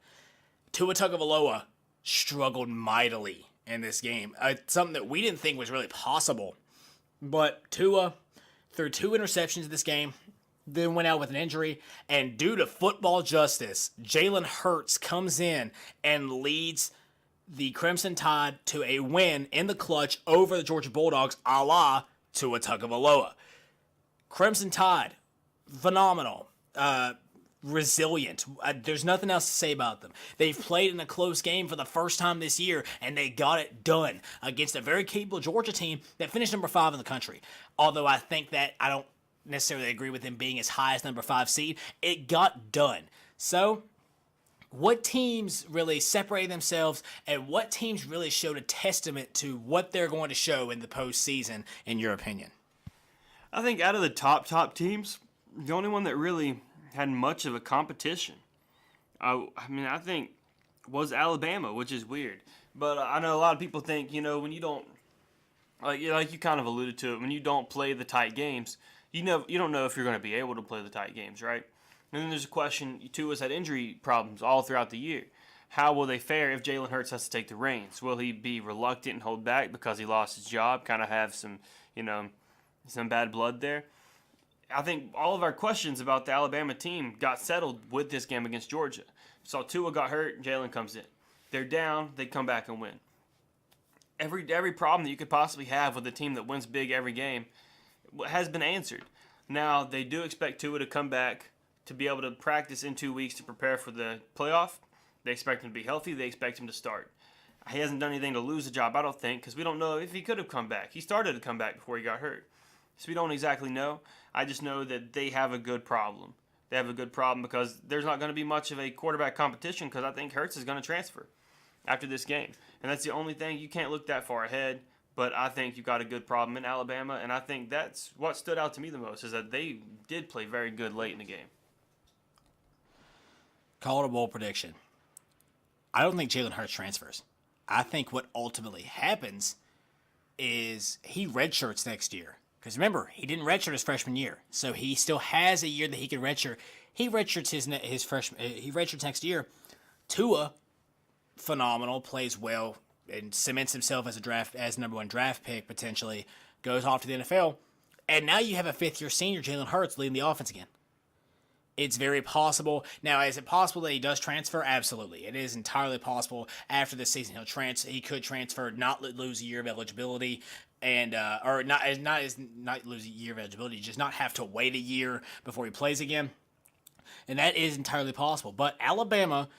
Tua Tagovailoa struggled mightily in this game. Something that we didn't think was really possible. But Tua threw 2 interceptions in this game, then went out with an injury. And due to football justice, Jalen Hurts comes in and leads the Crimson Tide to a win in the clutch over the Georgia Bulldogs, a la Tua Tagovailoa. Crimson Tide, phenomenal. Resilient. There's nothing else to say about them. They've played in a close game for the first time this year, and they got it done against a very capable Georgia team that finished number 5 in the country. Although I think that I don't necessarily agree with them being as high as number 5 seed, it got done. So, what teams really separated themselves, and what teams really showed a testament to what they're going to show in the postseason, in your opinion? I think out of the top teams, the only one that really had much of a competition, I think, was Alabama, which is weird. But I know a lot of people think, when you don't, like you kind of alluded to it, when you don't play the tight games, you don't know if you're going to be able to play the tight games, right? And then there's a question, Tua's had injury problems all throughout the year. How will they fare if Jalen Hurts has to take the reins? Will he be reluctant and hold back because he lost his job, kind of have some, some bad blood there? I think all of our questions about the Alabama team got settled with this game against Georgia. So Tua got hurt, Jalen comes in. They're down, they come back and win. Every problem that you could possibly have with a team that wins big every game has been answered. Now, they do expect Tua to come back to be able to practice in 2 weeks to prepare for the playoff. They expect him to be healthy. They expect him to start. He hasn't done anything to lose the job, I don't think, because we don't know if he could have come back. He started to come back before he got hurt. So we don't exactly know. I just know that they have a good problem. They have a good problem because there's not going to be much of a quarterback competition because I think Hurts is going to transfer after this game. And that's the only thing. You can't look that far ahead, but I think you've got a good problem in Alabama, and I think that's what stood out to me the most is that they did play very good late in the game. Call it a bold prediction. I don't think Jalen Hurts transfers. I think what ultimately happens is he redshirts next year. Because remember, he didn't redshirt his freshman year, so he still has a year that he can redshirt. He redshirts his freshman. He redshirts next year. Tua, phenomenal, plays well, and cements himself as number 1 draft pick potentially. Goes off to the NFL, and now you have a 5th-year senior, Jalen Hurts, leading the offense again. It's very possible. Now, is it possible that he does transfer? Absolutely. It is entirely possible. After this season, he could transfer, not lose a year of eligibility, and or not lose a year of eligibility, just not have to wait a year before he plays again. And that is entirely possible. But Alabama,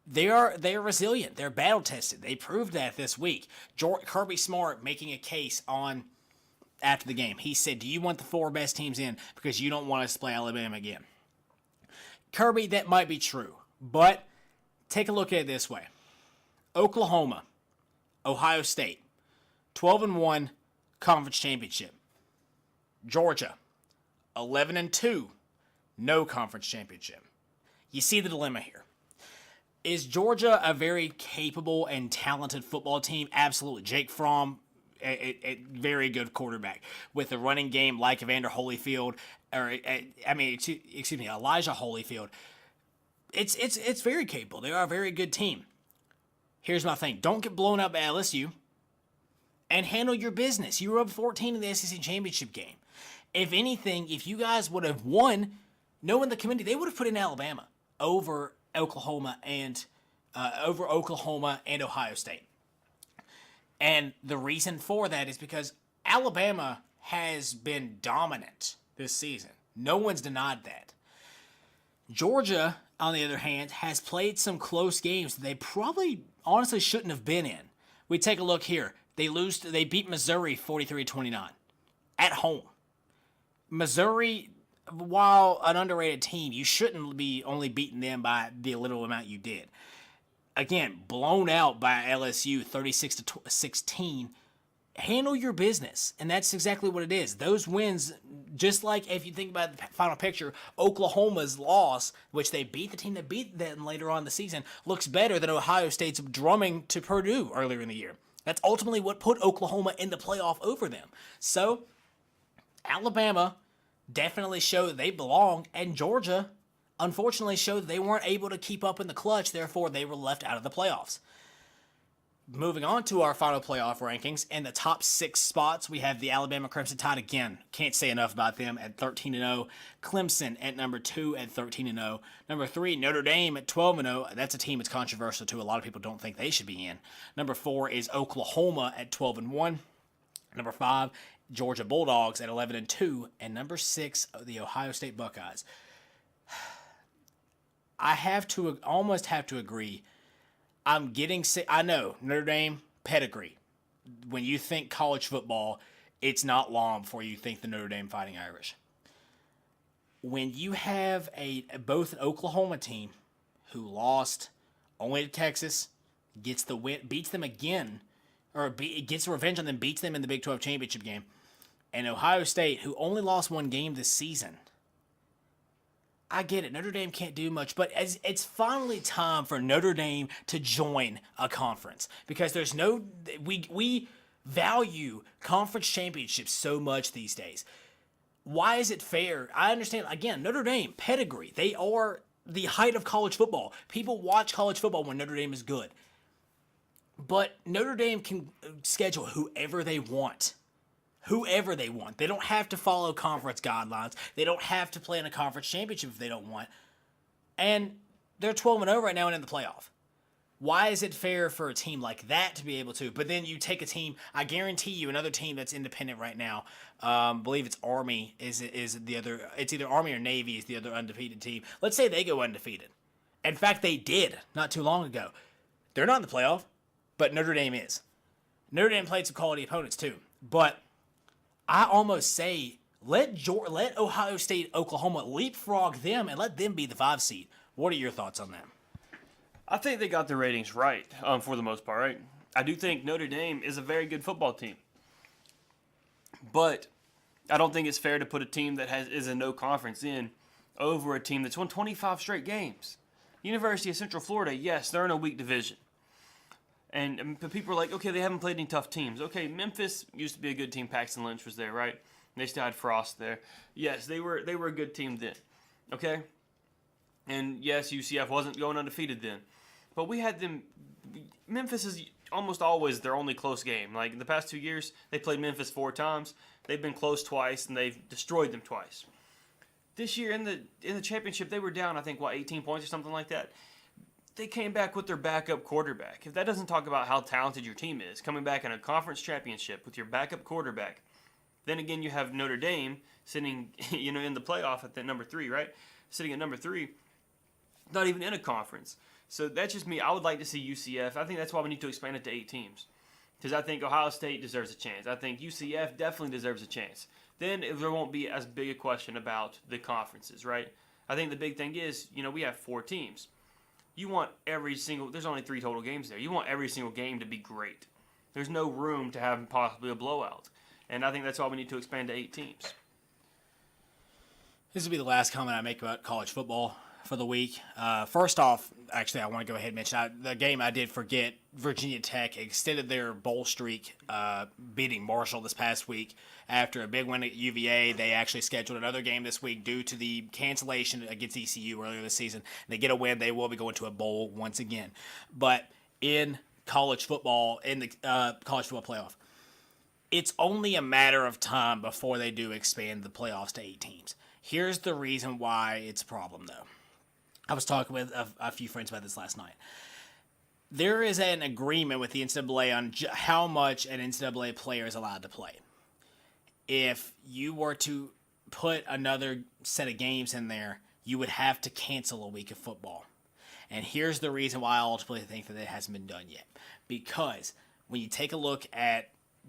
they are resilient. They're battle tested. They proved that this week. Kirby Smart making a case after the game. He said, "Do you want the 4 best teams in because you don't want us to play Alabama again?" Kirby, that might be true, but take a look at it this way. Oklahoma, Ohio State, 12-1 conference championship. Georgia, 11-2, no conference championship. You see the dilemma here. Is Georgia a very capable and talented football team? Absolutely. Jake Fromm, a very good quarterback with a running game like Elijah Holyfield. It's very capable. They are a very good team. Here's my thing. Don't get blown up by LSU and handle your business. You were up 14 in the SEC championship game. If anything, if you guys would have won, knowing the committee, they would have put in Alabama over Oklahoma and Ohio State. And the reason for that is because Alabama has been dominant this season. No one's denied that. Georgia, on the other hand, has played some close games that they probably honestly shouldn't have been in. We take a look here. They beat Missouri 43-29 at home. Missouri, while an underrated team, you shouldn't be only beating them by the little amount you did. Again, blown out by LSU 36-16. handle your business. And that's exactly what it is. Those wins, just like if you think about the final picture, Oklahoma's loss, which they beat the team that beat them later on in the season, looks better than Ohio State's drumming to Purdue earlier in the year. That's ultimately what put Oklahoma in the playoff over them. So, Alabama definitely showed that they belong, and Georgia, unfortunately, showed that they weren't able to keep up in the clutch, therefore they were left out of the playoffs. Moving on to our final playoff rankings, in the top 6 spots, we have the Alabama Crimson Tide again. Can't say enough about them at 13-0. Clemson at number 2 at 13-0. Number 3, Notre Dame at 12-0. That's a team that's controversial too. A lot of people don't think they should be in. Number 4 is Oklahoma at 12-1. Number 5, Georgia Bulldogs at 11-2. And number 6, the Ohio State Buckeyes. I almost have to agree. I'm getting sick. I know, Notre Dame, pedigree. When you think college football, it's not long before you think the Notre Dame Fighting Irish. When you have both an Oklahoma team who lost only to Texas, gets the win, beats them again, gets revenge on them, beats them in the Big 12 championship game, and Ohio State, who only lost one game this season, I get it. Notre Dame can't do much, but it's finally time for Notre Dame to join a conference because we value conference championships so much these days. Why is it fair? I understand, again, Notre Dame, pedigree. They are the height of college football. People watch college football when Notre Dame is good. But Notre Dame can schedule whoever they want. Whoever they want. They don't have to follow conference guidelines. They don't have to play in a conference championship if they don't want. And they're 12-0 right now and in the playoff. Why is it fair for a team like that to be able to? But then you take a team, I guarantee you, another team that's independent right now, believe it's Army is the other. It's either Army or Navy is the other undefeated team. Let's say they go undefeated. In fact, they did not too long ago. They're not in the playoff, but Notre Dame is. Notre Dame played some quality opponents too, but I almost say let Ohio State, Oklahoma leapfrog them and let them be the 5 seed. What are your thoughts on that? I think they got the ratings right for the most part, right? I do think Notre Dame is a very good football team. But I don't think it's fair to put a team that is a no conference in over a team that's won 25 straight games. University of Central Florida, yes, they're in a weak division. And people are like, okay, they haven't played any tough teams. Okay, Memphis used to be a good team. Paxton Lynch was there, right? They still had Frost there. Yes, they were a good team then. Okay? And yes, UCF wasn't going undefeated then. But we had them. Memphis is almost always their only close game. Like in the past 2 years, they played Memphis 4 times. They've been close twice, and they've destroyed them twice. This year in the championship, they were down, I think, 18 points or something like that. They came back with their backup quarterback. If that doesn't talk about how talented your team is, coming back in a conference championship with your backup quarterback, then again you have Notre Dame sitting, in the playoff at that number 3, right? Sitting at number 3, not even in a conference. So that's just me. I would like to see UCF. I think that's why we need to expand it to 8 teams, because I think Ohio State deserves a chance. I think UCF definitely deserves a chance. Then there won't be as big a question about the conferences, right? I think the big thing is, we have 4 teams. You want there's only 3 total games there. You want every single game to be great. There's no room to have possibly a blowout. And I think that's why we need to expand to 8 teams. This will be the last comment I make about college football for the week. First off, actually, I want to go ahead and mention the game I did forget. Virginia Tech extended their bowl streak, beating Marshall this past week. After a big win at UVA, they actually scheduled another game this week due to the cancellation against ECU earlier this season. They get a win, they will be going to a bowl once again. But in college football, in the college football playoff, it's only a matter of time before they do expand the playoffs to 8 teams. Here's the reason why it's a problem, though. I was talking with a few friends about this last night. There is an agreement with the NCAA on how much an NCAA player is allowed to play. If you were to put another set of games in there, you would have to cancel a week of football. And here's the reason why I ultimately think that it hasn't been done yet. Because when you take a look at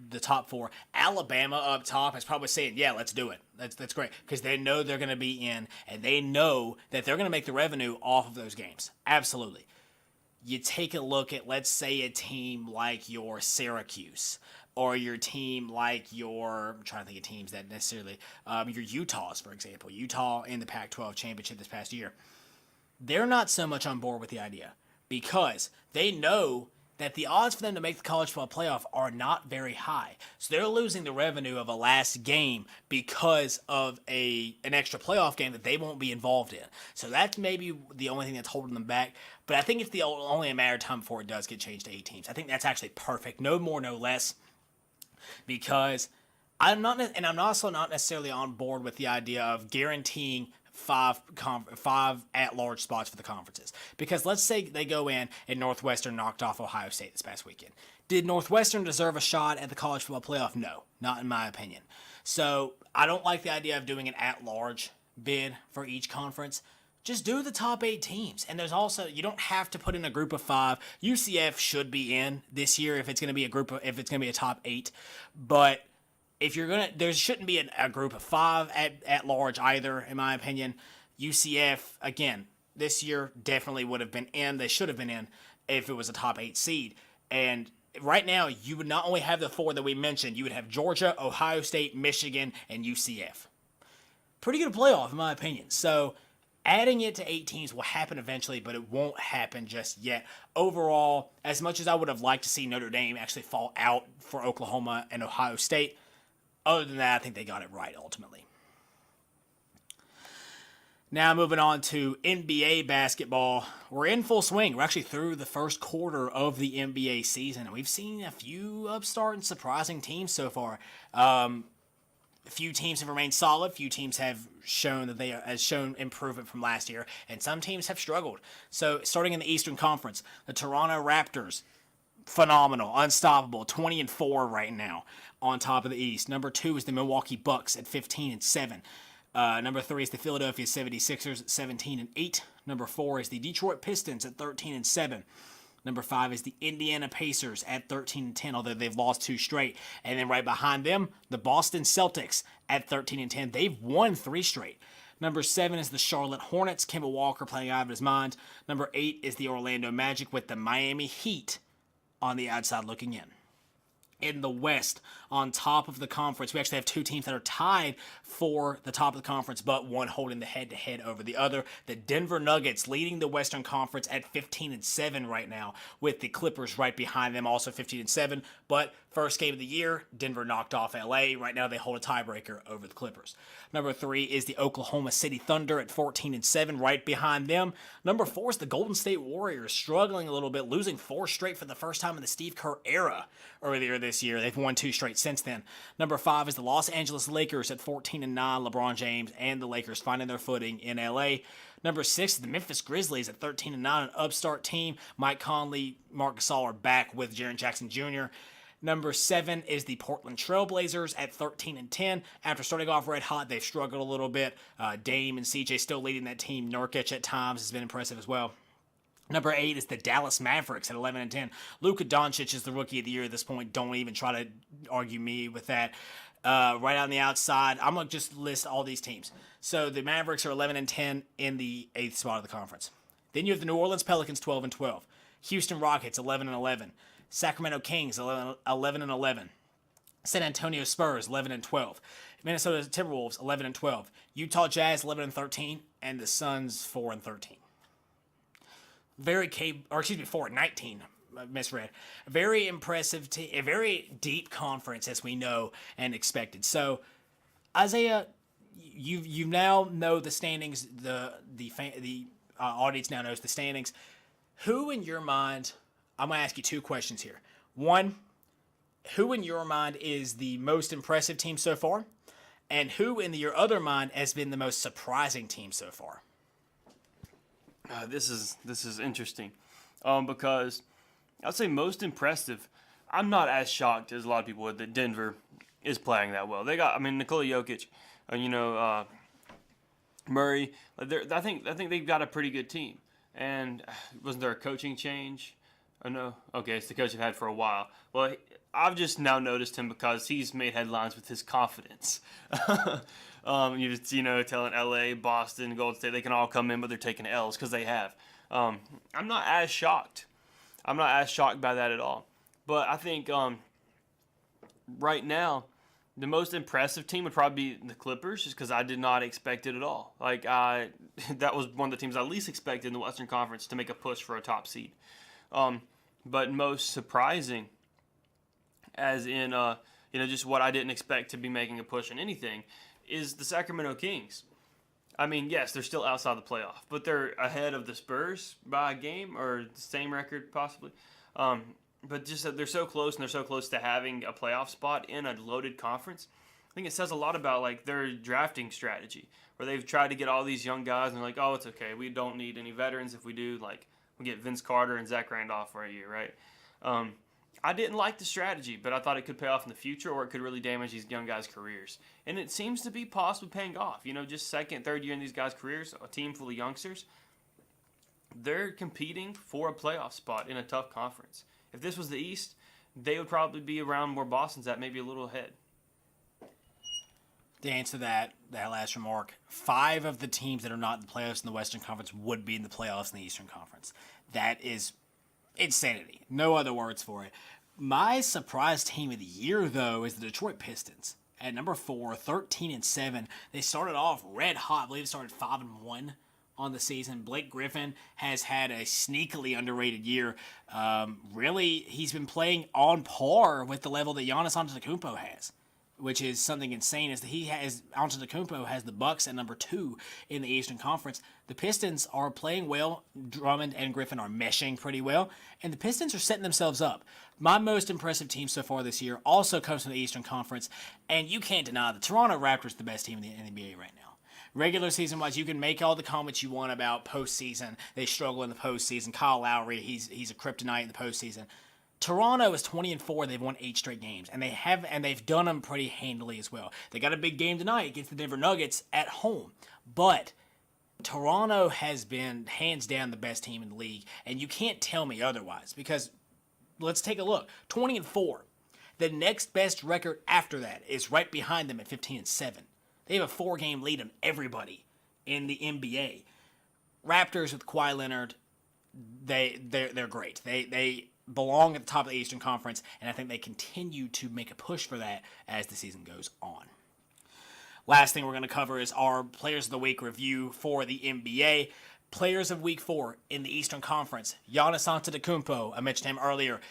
the top 4, Alabama up top is probably saying, yeah, let's do it. That's great. Because they know they're going to be in, and they know that they're going to make the revenue off of those games. Absolutely. you take a look at, let's say, a team like your Syracuse or your team like I'm trying to think of teams that necessarily, your Utahs, for example. Utah in the Pac-12 championship this past year. They're not so much on board with the idea because they know that the odds for them to make the college football playoff are not very high. So they're losing the revenue of a last game because of an extra playoff game that they won't be involved in. So that's maybe the only thing that's holding them back. But I think it's only a matter of time before it does get changed to 8 teams. I think that's actually perfect. No more, no less. Because I'm also not necessarily on board with the idea of guaranteeing five at-large spots for the conferences. Because let's say they go in and Northwestern knocked off Ohio State this past weekend. Did Northwestern deserve a shot at the college football playoff? No, not in my opinion. So I don't like the idea of doing an at-large bid for each conference. Just do the top 8 teams. And there's also, you don't have to put in a group of 5. UCF should be in this year if it's going to be a top 8. But if you're going to, there shouldn't be a group of 5 at large either, in my opinion. UCF, again, this year definitely would have been in. They should have been in if it was a top 8 seed. And right now, you would not only have the 4 that we mentioned, you would have Georgia, Ohio State, Michigan, and UCF. Pretty good playoff, in my opinion. So adding it to 8 teams will happen eventually, but it won't happen just yet. Overall, as much as I would have liked to see Notre Dame actually fall out for Oklahoma and Ohio State, other than that, I think they got it right ultimately. Now moving on to NBA basketball. We're in full swing. We're actually through the first quarter of the NBA season, and we've seen a few upstart and surprising teams so far. A few teams have remained solid. Few teams have shown that they have shown improvement from last year, and some teams have struggled. So starting in the Eastern Conference, the Toronto Raptors, phenomenal, unstoppable, 20-4 right now on top of the East. Number 2 is the Milwaukee Bucks at 15-7. Number 3 is the Philadelphia 76ers at 17-8. Number 4 is the Detroit Pistons at 13-7. Number 5 is the Indiana Pacers at 13-10, although they've lost 2 straight. And then right behind them, the Boston Celtics at 13-10. They've won 3 straight. Number 7 is the Charlotte Hornets, Kemba Walker playing out of his mind. Number 8 is the Orlando Magic with the Miami Heat on the outside looking in. In the West, on top of the conference, we actually have 2 teams that are tied for the top of the conference, but one holding the head-to-head over the other. The Denver Nuggets leading the Western Conference at 15-7 right now, with the Clippers right behind them, also 15-7. But first game of the year, Denver knocked off LA. Right now, they hold a tiebreaker over the Clippers. Number 3 is the Oklahoma City Thunder at 14-7, right behind them. Number 4 is the Golden State Warriors, struggling a little bit, losing 4 straight for the first time in the Steve Kerr era earlier this year. They've won 2 straight since then. Number 5 is the Los Angeles Lakers at 14-9. LeBron James and the Lakers finding their footing in LA. Number 6 is the Memphis Grizzlies at 13-9, an upstart team. Mike Conley, Marc Gasol are back with Jaren Jackson Jr. Number 7 is the Portland Trailblazers at 13-10. After starting off red hot, they've struggled a little bit. Dame and CJ still leading that team. Nurkic at times has been impressive as well. Number 8 is the Dallas Mavericks at 11-10. Luka Doncic is the rookie of the year at this point. Don't even try to argue me with that. Right on the outside, I'm going to just list all these teams. So the Mavericks are 11-10 in the 8th spot of the conference. Then you have the New Orleans Pelicans 12-12. Houston Rockets 11-11. Sacramento Kings 11-11. San Antonio Spurs 11-12. Minnesota Timberwolves 11-12. Utah Jazz 11-13, and the Suns 4-13. 4-19. Misread. Very impressive, a very deep conference as we know and expected. So, Isaiah, you now know the standings. The audience now knows the standings. Who in your mind? I'm gonna ask you 2 questions here. One, who in your mind is the most impressive team so far, and who in your other mind has been the most surprising team so far? This is interesting, because I'd say most impressive. I'm not as shocked as a lot of people would that Denver is playing that well. They got, Nikola Jokic, Murray. I think they've got a pretty good team. And wasn't there a coaching change? Oh no. Okay, it's the coach I've had for a while. Well, I've just now noticed him because he's made headlines with his confidence. Telling LA, Boston, Golden State, they can all come in, but they're taking L's because they have. I'm not as shocked I'm not as shocked by that at all. But I think right now, the most impressive team would probably be the Clippers, just because I did not expect it at all. That was one of the teams I least expected in the Western Conference to make a push for a top seed. But most surprising, as in just what I didn't expect to be making a push in anything, is the Sacramento Kings. I mean, yes, they're still outside the playoff, but they're ahead of the Spurs by a game, or the same record possibly. But just that they're so close, and they're so close to having a playoff spot in a loaded conference. I think it says a lot about their drafting strategy, where they've tried to get all these young guys, and they're like, oh, it's okay, we don't need any veterans. If we do, we get Vince Carter and Zach Randolph for a year, right? I didn't like the strategy, but I thought it could pay off in the future, or it could really damage these young guys' careers. And it seems to be possibly paying off. Just second, third year in these guys' careers, a team full of youngsters, they're competing for a playoff spot in a tough conference. If this was the East, they would probably be around where Boston's at, maybe a little ahead. To answer that last remark, 5 of the teams that are not in the playoffs in the Western Conference would be in the playoffs in the Eastern Conference. That is insanity. No other words for it. My surprise team of the year, though, is the Detroit Pistons. At number 4, 13-7. They started off red hot. I believe they started 5-1 on the season. Blake Griffin has had a sneakily underrated year. Really, he's been playing on par with the level that Giannis Antetokounmpo has, which is something insane. Is that Antetokounmpo has the Bucks at number 2 in the Eastern Conference. The Pistons are playing well. Drummond and Griffin are meshing pretty well, and the Pistons are setting themselves up. My most impressive team so far this year also comes from the Eastern Conference, and you can't deny the Toronto Raptors the best team in the NBA right now. Regular season wise, you can make all the comments you want about postseason. They struggle in the postseason. Kyle Lowry, he's a kryptonite in the postseason. Toronto is 20-4. They've won 8 straight games, and they've done them pretty handily as well. They got a big game tonight against the Denver Nuggets at home, but Toronto has been hands down the best team in the league, and you can't tell me otherwise, because let's take a look. 20-4. The next best record after that is right behind them at 15-7. They have a 4-game lead on everybody in the NBA. Raptors with Kawhi Leonard, they're great. They belong at the top of the Eastern Conference, and I think they continue to make a push for that as the season goes on. Last thing we're going to cover is our Players of the Week review for the NBA. Players of Week 4 in the Eastern Conference. Giannis Antetokounmpo, I mentioned him earlier,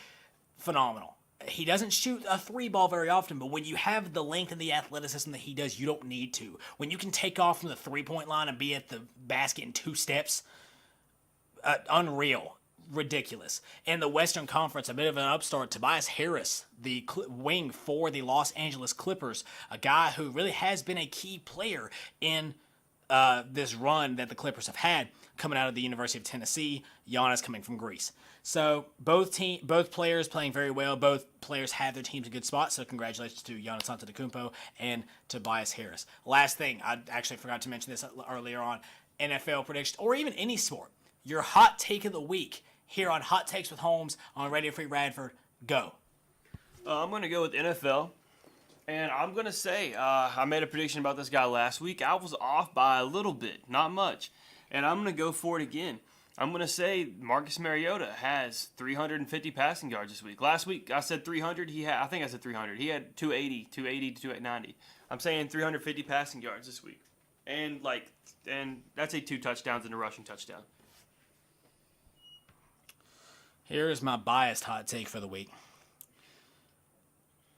phenomenal. He doesn't shoot a 3-ball very often, but when you have the length and the athleticism that he does, you don't need to. When you can take off from the 3-point line and be at the basket in 2 steps, unreal. Ridiculous. In the Western Conference, a bit of an upstart, Tobias Harris, the wing for the Los Angeles Clippers, a guy who really has been a key player in this run that the Clippers have had, coming out of the University of Tennessee, Giannis coming from Greece. So both players playing very well. Both players have their teams in good spots. So congratulations to Giannis Antetokounmpo and Tobias Harris. Last thing, I actually forgot to mention this earlier on, NFL predictions, or even any sport. Your hot take of the week here on Hot Takes with Holmes on Radio Free Radford. Go. I'm going to go with NFL. And I'm going to say, I made a prediction about this guy last week. I was off by a little bit, not much. And I'm going to go for it again. I'm going to say Marcus Mariota has 350 passing yards this week. Last week I said 300. I think I said 300. He had 280 to 290. I'm saying 350 passing yards this week. And that's 2 touchdowns and a rushing touchdown. Here's my biased hot take for the week.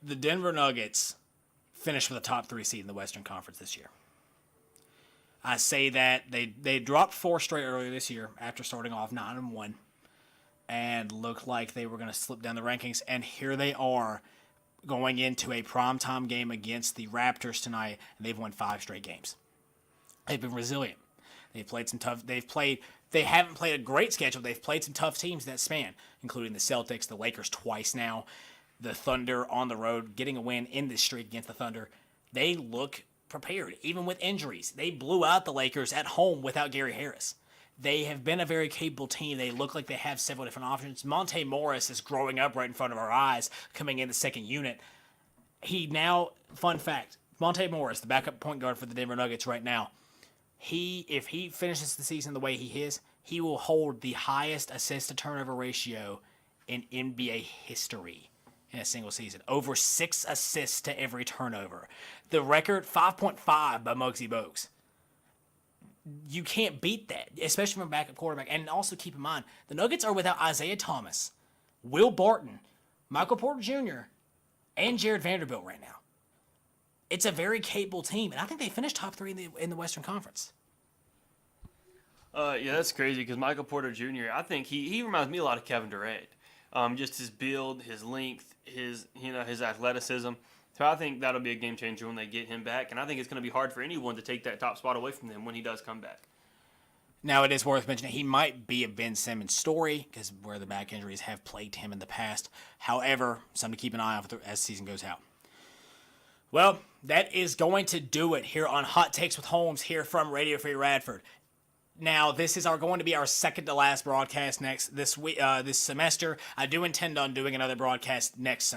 The Denver Nuggets finished with a top 3 seed in the Western Conference this year. I say that they dropped 4 straight earlier this year after starting off 9-1 and looked like they were going to slip down the rankings. And here they are going into a primetime game against the Raptors tonight, and they've won 5 straight games. They've been resilient. They've played some tough. They haven't played a great schedule. They've played some tough teams that span, including the Celtics, the Lakers twice now, the Thunder on the road, getting a win in this streak against the Thunder. They look prepared, even with injuries. They blew out the Lakers at home without Gary Harris. They have been a very capable team. They look like they have several different options. Monte Morris is growing up right in front of our eyes, coming in the second unit. Fun fact, Monte Morris, the backup point guard for the Denver Nuggets right now, if he finishes the season the way he is, he will hold the highest assist to turnover ratio in NBA history in a single season. Over 6 assists to every turnover. The record, 5.5 by Muggsy Bogues. You can't beat that, especially from a backup quarterback. And also keep in mind, the Nuggets are without Isaiah Thomas, Will Barton, Michael Porter Jr., and Jared Vanderbilt right now. It's a very capable team, and I think they finished top 3 in the Western Conference. Yeah, that's crazy because Michael Porter Jr., I think he reminds me a lot of Kevin Durant. Just his build, his length, his athleticism. So I think that'll be a game changer when they get him back, and I think it's going to be hard for anyone to take that top spot away from him when he does come back. Now, it is worth mentioning he might be a Ben Simmons story because where the back injuries have plagued him in the past. However, something to keep an eye on as the season goes out. Well, that is going to do it here on Hot Takes with Holmes here from Radio Free Radford. Now, this is going to be our second to last broadcast this semester. I do intend on doing another broadcast next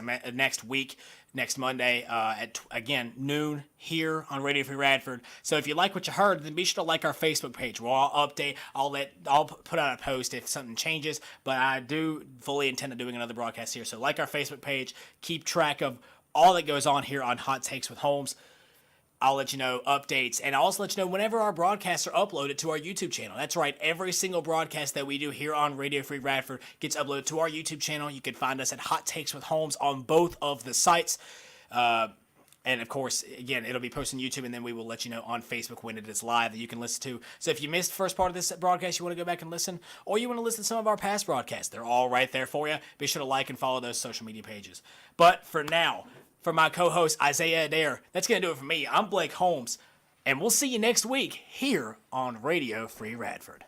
week, next Monday at again noon here on Radio Free Radford. So if you like what you heard, then be sure to like our Facebook page. I'll update. I'll put out a post if something changes. But I do fully intend on doing another broadcast here. So like our Facebook page. Keep track of all that goes on here on Hot Takes with Holmes. I'll let you know updates, and I'll also let you know whenever our broadcasts are uploaded to our YouTube channel. That's right, every single broadcast that we do here on Radio Free Radford gets uploaded to our YouTube channel. You can find us at Hot Takes with Holmes on both of the sites. And, of course, again, it'll be posted on YouTube, and then we will let you know on Facebook when it is live that you can listen to. So if you missed the first part of this broadcast, you want to go back and listen, or you want to listen to some of our past broadcasts, they're all right there for you. Be sure to like and follow those social media pages. But for now, for my co-host, Isaiah Addair, that's going to do it for me. I'm Blake Holmes, and we'll see you next week here on Radio Free Radford.